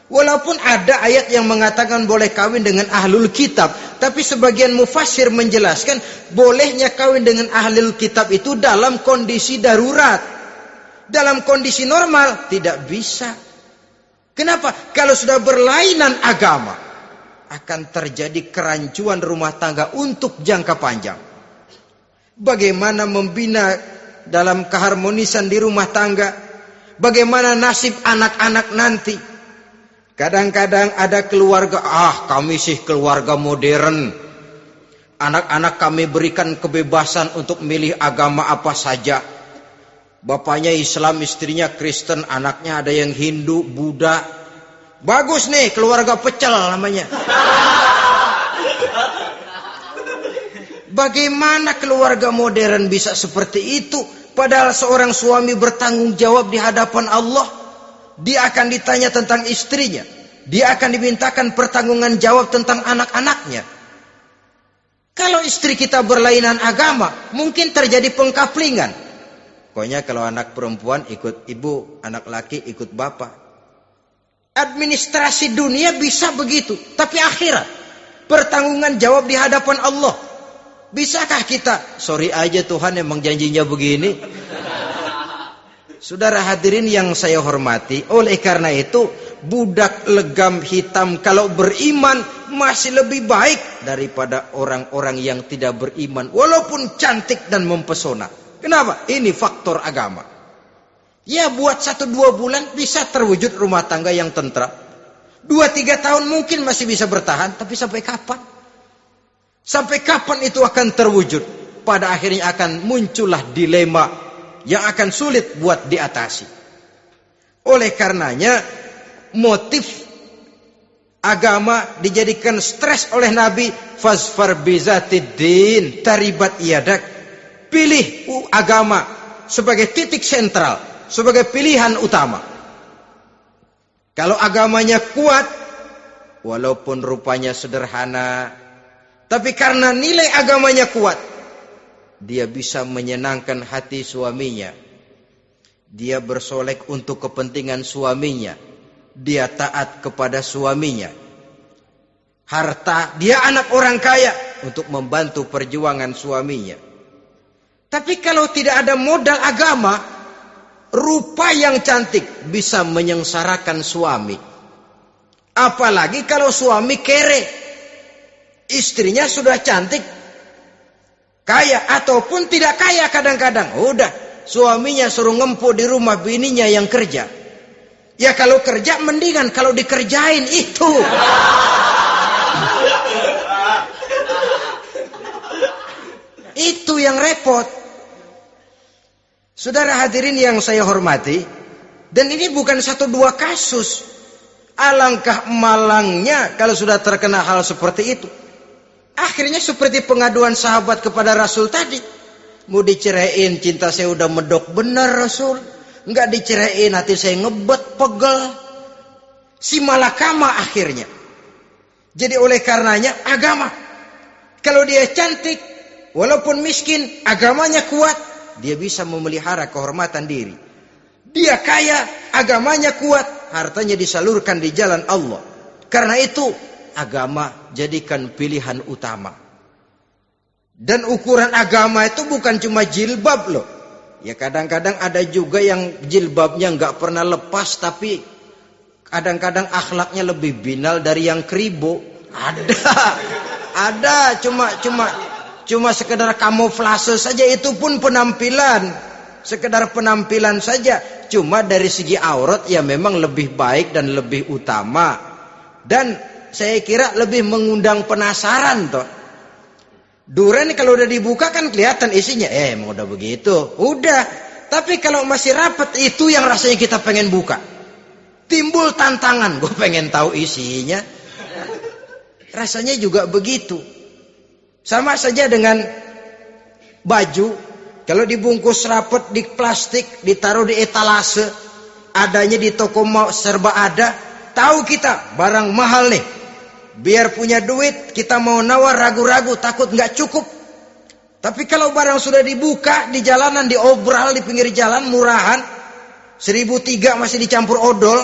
Walaupun ada ayat yang mengatakan boleh kawin dengan ahlul kitab. Tapi sebagian mufassir menjelaskan bolehnya kawin dengan ahlul kitab itu dalam kondisi darurat. Dalam kondisi normal tidak bisa. Kenapa? Kalau sudah berlainan agama, akan terjadi kerancuan rumah tangga untuk jangka panjang. Bagaimana membina dalam keharmonisan di rumah tangga? Bagaimana nasib anak-anak nanti? Kadang-kadang ada keluarga, kami sih keluarga modern. Anak-anak kami berikan kebebasan untuk milih agama apa saja. Bapaknya Islam, istrinya Kristen, anaknya ada yang Hindu, Buddha. Bagus nih, keluarga pecel namanya. Bagaimana keluarga modern bisa seperti itu? Padahal seorang suami bertanggung jawab di hadapan Allah. Dia akan ditanya tentang istrinya. Dia akan dimintakan pertanggungan jawab tentang anak-anaknya. Kalau istri kita berlainan agama, mungkin terjadi pengkaplingan. Pokoknya kalau anak perempuan ikut ibu, anak laki ikut bapak. Administrasi dunia bisa begitu. Tapi akhirat, pertanggungan jawab di hadapan Allah. Bisakah kita? Sorry aja Tuhan emang janjinya begini. Saudara hadirin yang saya hormati, oleh karena itu budak legam hitam kalau beriman masih lebih baik daripada orang-orang yang tidak beriman walaupun cantik dan mempesona. Kenapa? Ini faktor agama. Ya buat 1-2 bulan bisa terwujud rumah tangga yang tentram. 2-3 tahun mungkin masih bisa bertahan, tapi sampai kapan? Sampai kapan itu akan terwujud? Pada akhirnya akan muncullah dilema yang akan sulit buat diatasi. Oleh karenanya motif agama dijadikan stres oleh Nabi. Fasfar bizatiddin taribat yadak. Pilih agama sebagai titik sentral, sebagai pilihan utama. Kalau agamanya kuat, walaupun rupanya sederhana, tapi karena nilai agamanya kuat, dia bisa menyenangkan hati suaminya. Dia bersolek untuk kepentingan suaminya. Dia taat kepada suaminya. Harta, dia anak orang kaya untuk membantu perjuangan suaminya. Tapi kalau tidak ada modal agama, rupa yang cantik bisa menyengsarakan suami. Apalagi kalau suami kere. Istrinya sudah cantik, kaya ataupun tidak kaya kadang-kadang. Udah, suaminya suruh ngempu di rumah, bininya yang kerja. Ya kalau kerja mendingan kalau dikerjain itu. Itu yang repot. Saudara hadirin yang saya hormati, dan ini bukan 1-2 kasus. Alangkah malangnya kalau sudah terkena hal seperti itu. Akhirnya seperti pengaduan sahabat kepada Rasul tadi. Mau diceraiin, cinta saya udah medok benar Rasul. Enggak diceraiin, hati saya ngebet, pegel. Si malakama akhirnya. Jadi oleh karenanya agama. Kalau dia cantik, walaupun miskin, agamanya kuat, dia bisa memelihara kehormatan diri. Dia kaya, agamanya kuat, hartanya disalurkan di jalan Allah. Karena itu, agama jadikan pilihan utama. Dan ukuran agama itu bukan cuma jilbab loh. Ya kadang-kadang ada juga yang jilbabnya nggak pernah lepas, tapi kadang-kadang akhlaknya lebih binal dari yang kribo. Ada cuma sekedar kamuflase saja, itu pun penampilan, sekedar penampilan saja. Cuma dari segi aurat ya memang lebih baik dan lebih utama, dan saya kira lebih mengundang penasaran toh. Duren kalau udah dibuka kan kelihatan isinya, emang udah begitu, udah. Tapi kalau masih rapat, itu yang rasanya kita pengen buka. Timbul tantangan, gue pengen tahu isinya. Rasanya juga begitu. Sama saja dengan baju, kalau dibungkus rapat di plastik, ditaruh di etalase, adanya di toko serba ada, tahu kita barang mahal nih. Biar punya duit, kita mau nawar ragu-ragu, takut nggak cukup. Tapi kalau barang sudah dibuka di jalanan, diobral di pinggir jalan, murahan, 1.003 masih dicampur odol.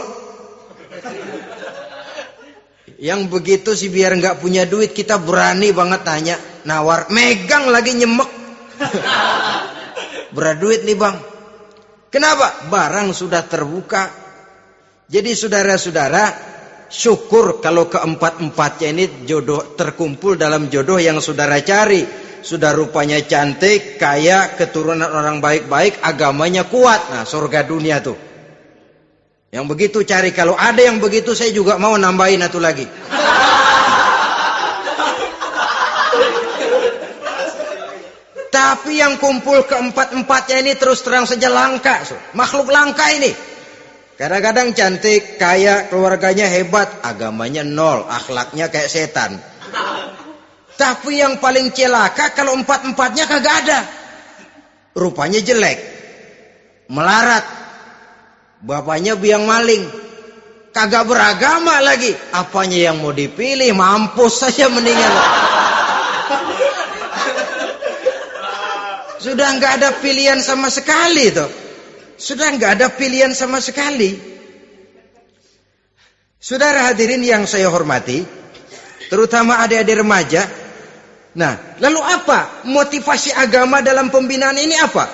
Yang begitu sih biar nggak punya duit, kita berani banget tanya, nawar, megang lagi nyemek. Berat duit nih bang. Kenapa? Barang sudah terbuka. Jadi saudara-saudara, syukur kalau keempat-empatnya ini jodoh terkumpul dalam jodoh yang saudara cari. Sudah rupanya cantik, kaya, keturunan orang baik-baik, agamanya kuat. Nah, surga dunia tuh. Yang begitu cari. Kalau ada yang begitu, saya juga mau nambahin satu lagi. Tapi yang kumpul keempat-empatnya ini terus terang saja langka. Makhluk langka ini. Kadang-kadang cantik, kaya, keluarganya hebat, agamanya nol, akhlaknya kayak setan. Tapi yang paling celaka kalau empat-empatnya kagak ada. Rupanya jelek, melarat, bapaknya biang maling, kagak beragama lagi. Apanya yang mau dipilih? Mampus saja mendingan. Sudah nggak ada pilihan sama sekali tuh. Sudah nggak ada pilihan sama sekali. Saudara hadirin yang saya hormati, terutama adik-adik remaja. Nah, lalu apa motivasi agama dalam pembinaan ini apa?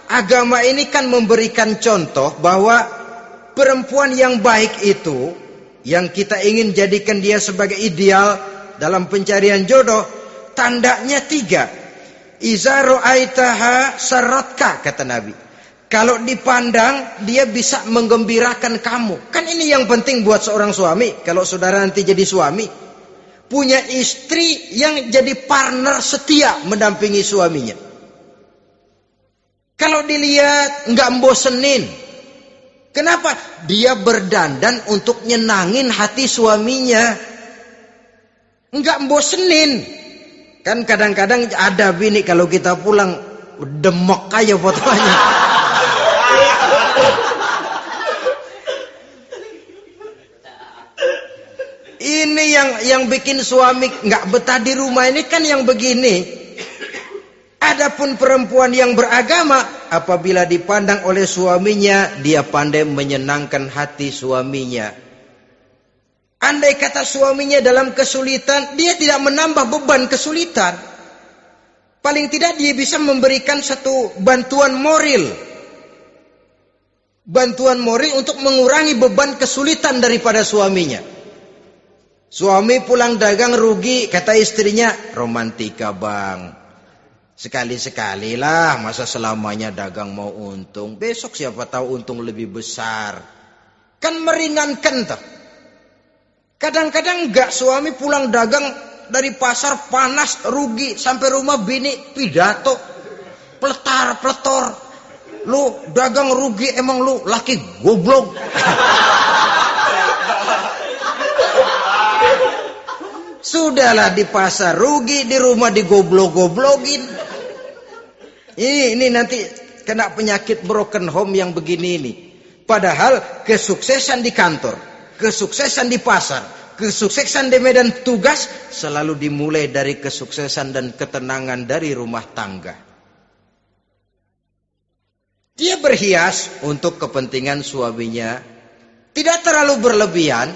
Agama ini kan memberikan contoh bahwa perempuan yang baik itu, yang kita ingin jadikan dia sebagai ideal dalam pencarian jodoh, tandanya 3. Iza ra'aitaha saratka, kata Nabi. Kalau dipandang, dia bisa menggembirakan kamu. Kan ini yang penting buat seorang suami. Kalau saudara nanti jadi suami, punya istri yang jadi partner setia mendampingi suaminya. Kalau dilihat nggak membosenin, Kenapa? Dia berdandan untuk nyenangin hati suaminya. Enggak bosenin. Kan kadang-kadang ada bini kalau kita pulang demek aja fotonya. Ini yang bikin suami nggak betah di rumah ini kan yang begini. Adapun perempuan yang beragama, apabila dipandang oleh suaminya, dia pandai menyenangkan hati suaminya. Andai kata suaminya dalam kesulitan, dia tidak menambah beban kesulitan. Paling tidak dia bisa memberikan satu bantuan moral. Bantuan moral untuk mengurangi beban kesulitan daripada suaminya. Suami pulang dagang rugi, kata istrinya, romantika bang. Sekali-sekali lah, masa selamanya dagang mau untung. Besok siapa tahu untung lebih besar. Kan meringankan toh. Kadang-kadang enggak, suami pulang dagang dari pasar panas, rugi. Sampai rumah bini pidato. Pletar-pletor. Lu dagang rugi, emang lu laki goblok. Sudahlah di pasar rugi, di rumah digoblok-goblokin. Ini nanti kena penyakit broken home yang begini ini. Padahal kesuksesan di kantor, kesuksesan di pasar, kesuksesan di medan tugas selalu dimulai dari kesuksesan dan ketenangan dari rumah tangga. Dia berhias untuk kepentingan suaminya, tidak terlalu berlebihan.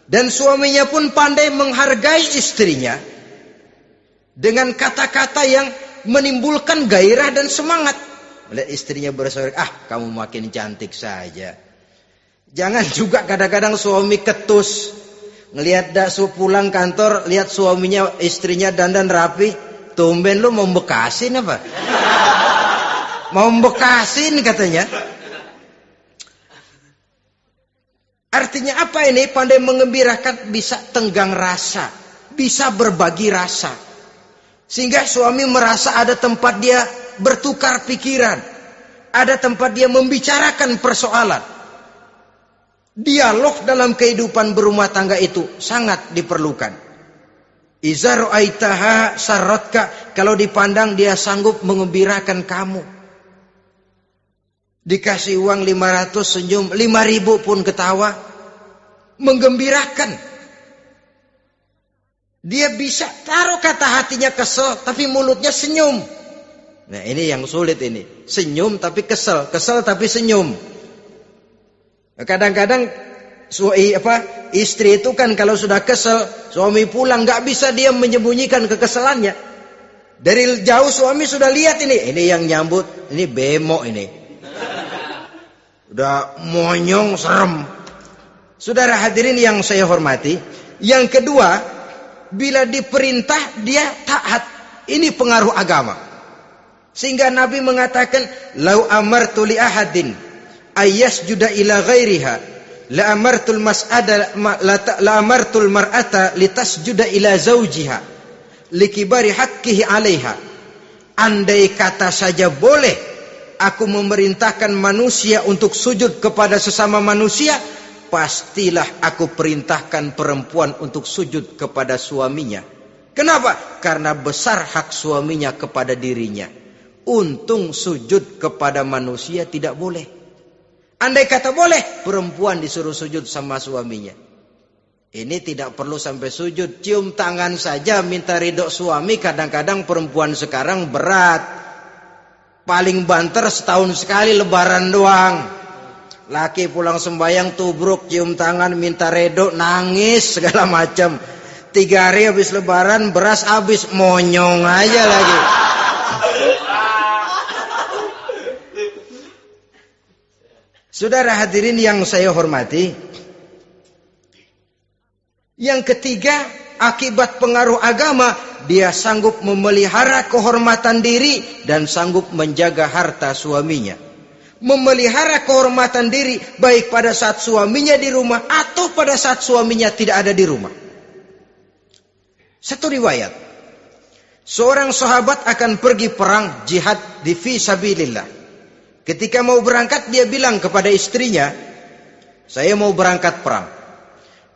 Dan suaminya pun pandai menghargai istrinya dengan kata-kata yang menimbulkan gairah dan semangat. Melihat istrinya bersorak, kamu makin cantik saja. Jangan juga kadang-kadang suami ketus. Ngelihat pulang kantor, lihat suaminya, istrinya dandan rapi. Tumben lu mau bekasin apa? Mau bekasin katanya. Artinya apa ini? Pandai mengembirakan, bisa tenggang rasa, bisa berbagi rasa. Sehingga suami merasa ada tempat dia bertukar pikiran, ada tempat dia membicarakan persoalan. Dialog dalam kehidupan berumah tangga itu sangat diperlukan. Iza ra'aitaha sarratka, kalau dipandang dia sanggup mengembirakan kamu. Dikasih uang 500 senyum, 5.000 pun ketawa. Menggembirakan. Dia bisa taruh kata hatinya kesel, tapi mulutnya senyum. Nah ini yang sulit ini. Senyum tapi kesel, kesel tapi senyum. Kadang-kadang istri itu kan kalau sudah kesel, suami pulang nggak bisa dia menyembunyikan kekesalannya. Dari jauh suami sudah lihat ini yang nyambut, ini bemo ini. Udah monyong, serem. Saudara hadirin yang saya hormati, yang kedua, bila diperintah dia taat. Ini pengaruh agama. Sehingga Nabi mengatakan, "Lau amartu li ahadin ayyasjuda ila ghairiha, la amartul mar'ata litasjuda ila zawjiha, likibari haqqihi 'alaiha." Andai kata saja boleh aku memerintahkan manusia untuk sujud kepada sesama manusia, pastilah aku perintahkan perempuan untuk sujud kepada suaminya. Kenapa? Karena besar hak suaminya kepada dirinya. Untung sujud kepada manusia tidak boleh. Andai kata boleh, perempuan disuruh sujud sama suaminya. Ini tidak perlu sampai sujud, cium tangan saja minta ridho suami. Kadang-kadang perempuan sekarang berat. Paling banter setahun sekali lebaran doang. Laki pulang sembahyang tubruk, cium tangan, minta redo, nangis segala macam. 3 hari habis lebaran beras habis, monyong aja lagi. Saudara hadirin yang saya hormati, yang ketiga, akibat pengaruh agama, dia sanggup memelihara kehormatan diri dan sanggup menjaga harta suaminya. Memelihara kehormatan diri baik pada saat suaminya di rumah atau pada saat suaminya tidak ada di rumah. Satu riwayat, seorang sahabat akan pergi perang jihad di fi sabilillah. Ketika mau berangkat dia bilang kepada istrinya, saya mau berangkat perang.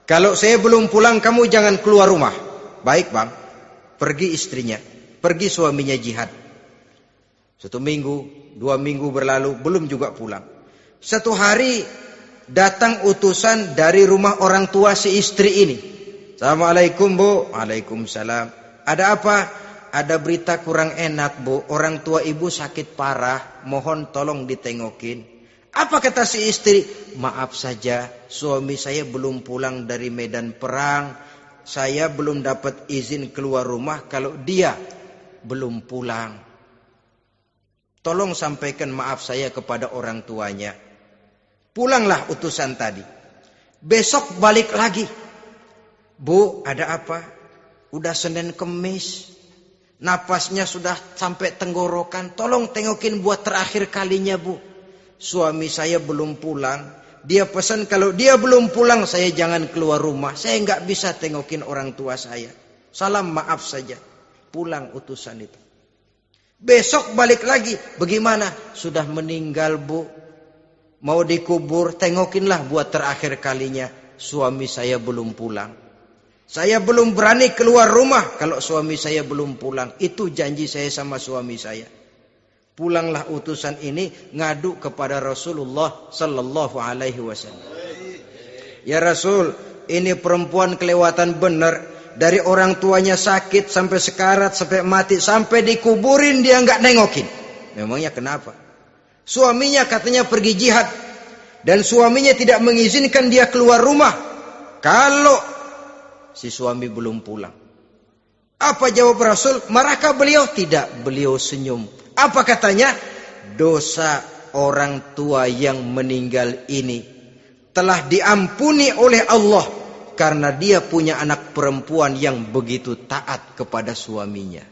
Kalau saya belum pulang kamu jangan keluar rumah. Baik bang. Pergi istrinya, pergi suaminya jihad. 1 minggu, 2 minggu berlalu, belum juga pulang. Satu hari datang utusan dari rumah orang tua si istri ini. Assalamualaikum bu. Waalaikumsalam. Ada apa? Ada berita kurang enak bu. Orang tua ibu sakit parah. Mohon tolong ditengokin. Apa kata si istri? Maaf saja, suami saya belum pulang dari medan perang. Saya belum dapat izin keluar rumah kalau dia belum pulang. Tolong sampaikan maaf saya kepada orang tuanya. Pulanglah utusan tadi. Besok balik lagi. Bu, ada apa? Udah Senin Kemis. Napasnya sudah sampai tenggorokan. Tolong tengokin buat terakhir kalinya bu. Suami saya belum pulang. Dia pesan kalau dia belum pulang saya jangan keluar rumah. Saya nggak bisa tengokin orang tua saya. Salam maaf saja. Pulang utusan itu. Besok balik lagi. Bagaimana? Sudah meninggal bu. Mau dikubur. Tengokinlah buat terakhir kalinya. Suami saya belum pulang. Saya belum berani keluar rumah kalau suami saya belum pulang. Itu janji saya sama suami saya. Pulanglah utusan ini ngadu kepada Rasulullah sallallahu alaihi wasallam. Ya Rasul, ini perempuan kelewatan benar. Dari orang tuanya sakit sampai sekarat, sampai mati, sampai dikuburin dia nggak nengokin. Memangnya kenapa? Suaminya katanya pergi jihad. Dan suaminya tidak mengizinkan dia keluar rumah. Kalau si suami belum pulang. Apa jawab Rasul? Marahkah beliau? Tidak, beliau senyum. Apa katanya? Dosa orang tua yang meninggal ini telah diampuni oleh Allah karena dia punya anak perempuan yang begitu taat kepada suaminya.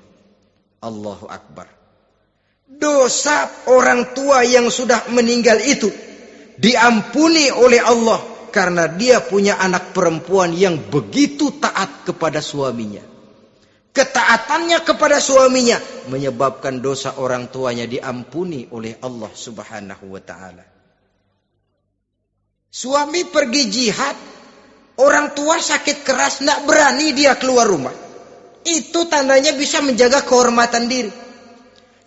Allahu Akbar. Dosa orang tua yang sudah meninggal itu diampuni oleh Allah karena dia punya anak perempuan yang begitu taat kepada suaminya. Ketaatannya kepada suaminya menyebabkan dosa orang tuanya diampuni oleh Allah Subhanahu wa taala. Suami pergi jihad, orang tua sakit keras, tidak berani dia keluar rumah. Itu tandanya bisa menjaga kehormatan diri.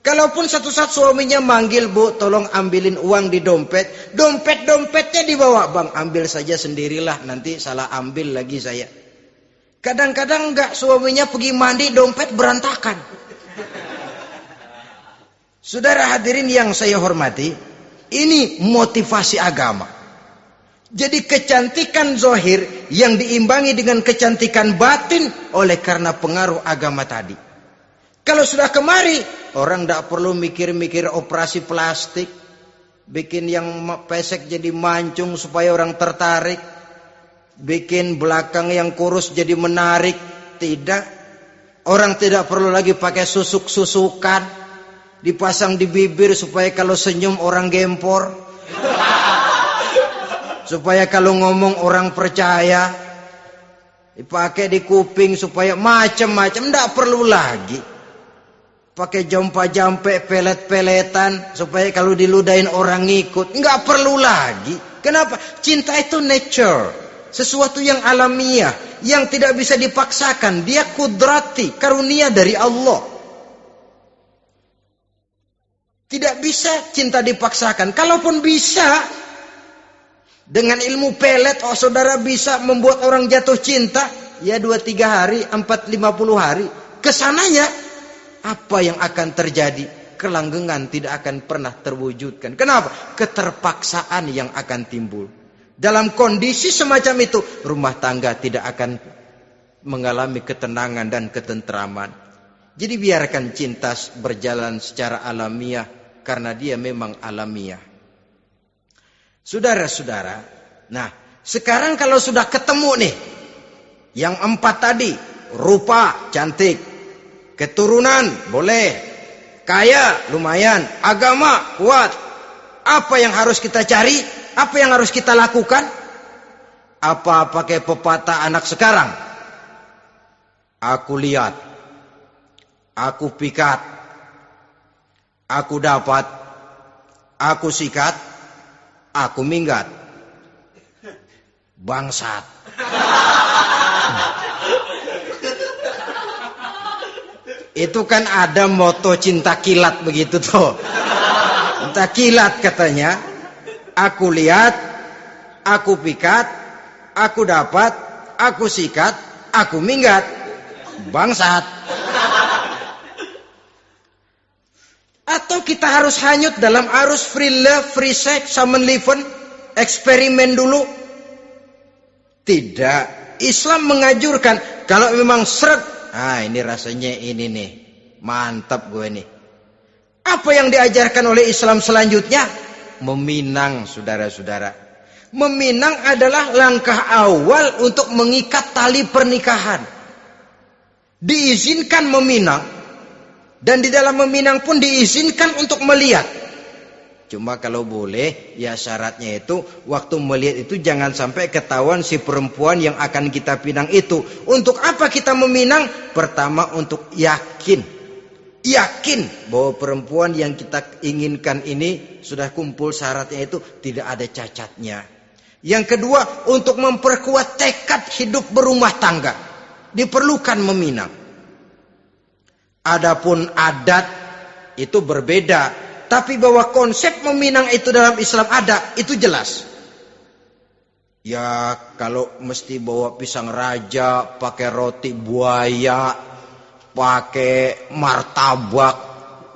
Kalaupun satu saat suaminya manggil, bu tolong ambilin uang di dompet. Dompetnya dibawa, bang ambil saja sendirilah, nanti salah ambil lagi saya. Kadang-kadang enggak, suaminya pergi mandi, dompet berantakan. Saudara hadirin yang saya hormati, ini motivasi agama. Jadi kecantikan zahir yang diimbangi dengan kecantikan batin oleh karena pengaruh agama tadi. Kalau sudah kemari, orang tidak perlu mikir-mikir operasi plastik, bikin yang pesek jadi mancung supaya orang tertarik, bikin belakang yang kurus jadi menarik. Tidak. Orang tidak perlu lagi pakai susuk-susukan, dipasang di bibir supaya kalau senyum orang gempor, supaya kalau ngomong orang percaya, dipakai di kuping supaya macam-macam. Tidak perlu lagi pakai jompa-jampe, pelet-peletan supaya kalau diludahin orang ngikut. Nggak perlu lagi. Kenapa? Cinta itu nature, sesuatu yang alamiah, yang tidak bisa dipaksakan. Dia kudrati, karunia dari Allah. Tidak bisa cinta dipaksakan. Kalaupun bisa, dengan ilmu pelet, oh saudara bisa membuat orang jatuh cinta, ya 2-3 hari, 4-50 hari. Kesananya apa yang akan terjadi? Kelanggengan tidak akan pernah terwujudkan. Kenapa? Keterpaksaan yang akan timbul. Dalam kondisi semacam itu, rumah tangga tidak akan mengalami ketenangan dan ketentraman. Jadi biarkan cinta berjalan secara alamiah, karena dia memang alamiah. Saudara-saudara, nah sekarang kalau sudah ketemu nih, yang 4 tadi, rupa cantik, keturunan boleh, kaya lumayan, agama kuat. Apa yang harus kita cari? Apa yang harus kita lakukan? Apa pakai pepatah anak sekarang? Aku lihat, aku pikat, aku dapat, aku sikat, aku minggat. Bangsat. Itu kan ada moto cinta kilat begitu tuh. Cinta kilat katanya. Aku lihat, aku pikat, aku dapat, aku sikat, aku minggat. Bangsat. Atau kita harus hanyut dalam arus free love, free sex, summon living, eksperimen dulu? Tidak. Islam mengajurkan kalau memang seret, ini rasanya ini nih, mantap gue nih. Apa yang diajarkan oleh Islam selanjutnya? Meminang, saudara-saudara. Meminang adalah langkah awal untuk mengikat tali pernikahan. Diizinkan meminang, dan di dalam meminang pun diizinkan untuk melihat. Cuma kalau boleh, ya syaratnya itu waktu melihat itu jangan sampai ketahuan si perempuan yang akan kita pinang itu. Untuk apa kita meminang? Pertama untuk yakin bahwa perempuan yang kita inginkan ini sudah kumpul syaratnya itu, tidak ada cacatnya. Yang kedua, untuk memperkuat tekad hidup berumah tangga, diperlukan meminang. Adapun adat itu berbeda. Tapi bahwa konsep meminang itu dalam Islam ada, itu jelas. Ya kalau mesti bawa pisang raja, pakai roti buaya, pakai martabak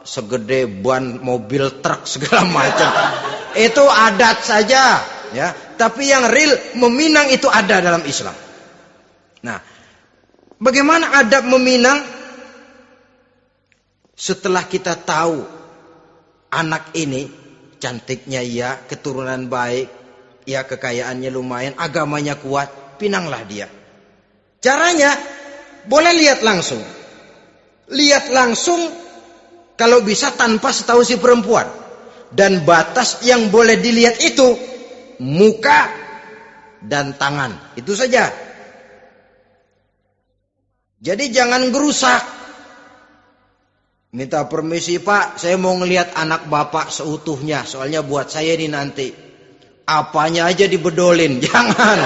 segede ban mobil truk segala macam, itu adat saja, ya. Tapi yang real meminang itu ada dalam Islam. Nah, bagaimana adab meminang? Setelah kita tahu anak ini cantiknya ya, keturunan baik, ya kekayaannya lumayan, agamanya kuat, pinanglah dia. Caranya boleh lihat langsung. Lihat langsung kalau bisa tanpa setahu si perempuan. Dan batas yang boleh dilihat itu muka dan tangan. Itu saja. Jadi jangan gerusak. Minta permisi Pak, saya mau ngelihat anak bapak seutuhnya. Soalnya buat saya ini nanti. Apanya aja dibedolin, jangan.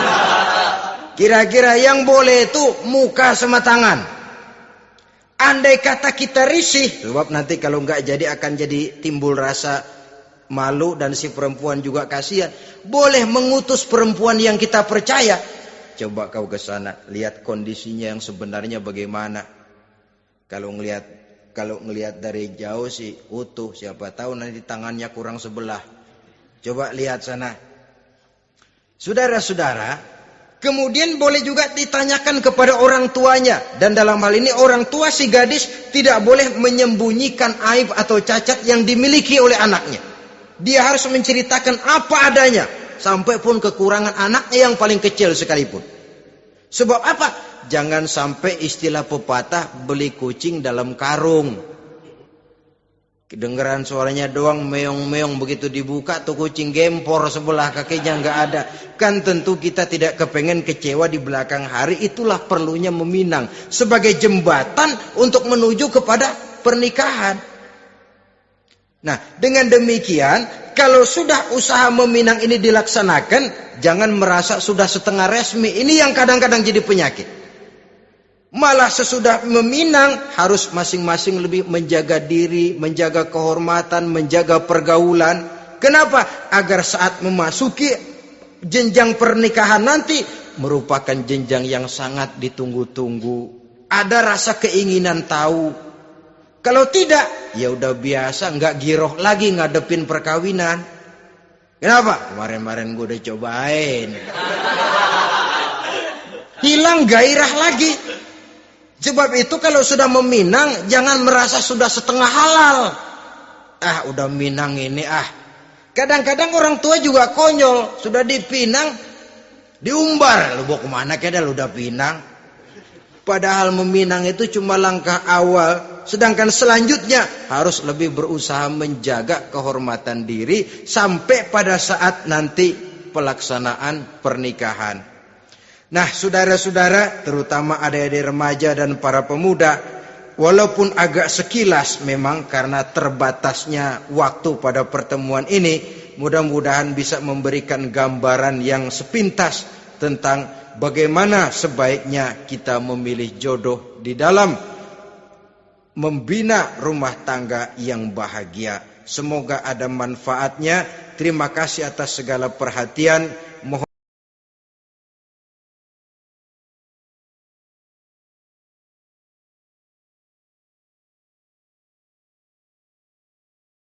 Kira-kira yang boleh itu muka sama tangan. Andai kata kita risih, sebab nanti kalau nggak jadi akan jadi timbul rasa malu dan si perempuan juga kasihan. Boleh mengutus perempuan yang kita percaya. Coba kau ke sana, lihat kondisinya yang sebenarnya bagaimana. Kalau ngelihat dari jauh sih utuh, siapa tahu nanti tangannya kurang sebelah. Coba lihat sana. Saudara-saudara, kemudian boleh juga ditanyakan kepada orang tuanya. Dan dalam hal ini orang tua si gadis tidak boleh menyembunyikan aib atau cacat yang dimiliki oleh anaknya. Dia harus menceritakan apa adanya, sampai pun kekurangan anaknya yang paling kecil sekalipun. Sebab apa? Jangan sampai istilah pepatah beli kucing dalam karung. Kedengeran suaranya doang meong-meong, begitu dibuka tuh kucing gempor sebelah kakinya nggak ada. Kan tentu kita tidak kepengen kecewa di belakang hari. Itulah perlunya meminang sebagai jembatan untuk menuju kepada pernikahan. Nah, dengan demikian kalau sudah usaha meminang ini dilaksanakan, jangan merasa sudah setengah resmi. Ini yang kadang-kadang jadi penyakit. Malah sesudah meminang harus masing-masing lebih menjaga diri, menjaga kehormatan, menjaga pergaulan. Kenapa? Agar saat memasuki jenjang pernikahan nanti merupakan jenjang yang sangat ditunggu-tunggu. Ada rasa keinginan tahu. Kalau tidak, ya udah biasa, nggak giroh lagi ngadepin perkawinan. Kenapa? Kemarin-kemarin gue udah cobain. Hilang gairah lagi. Sebab itu kalau sudah meminang, jangan merasa sudah setengah halal. Udah minang ini Kadang-kadang orang tua juga konyol. Sudah dipinang, diumbar. Lu bawa kemana keda lu udah pinang? Padahal meminang itu cuma langkah awal. Sedangkan selanjutnya harus lebih berusaha menjaga kehormatan diri sampai pada saat nanti pelaksanaan pernikahan. Nah, saudara-saudara, terutama adik-adik remaja dan para pemuda, walaupun agak sekilas memang karena terbatasnya waktu pada pertemuan ini, mudah-mudahan bisa memberikan gambaran yang sepintas tentang bagaimana sebaiknya kita memilih jodoh di dalam membina rumah tangga yang bahagia. Semoga ada manfaatnya. Terima kasih atas segala perhatian.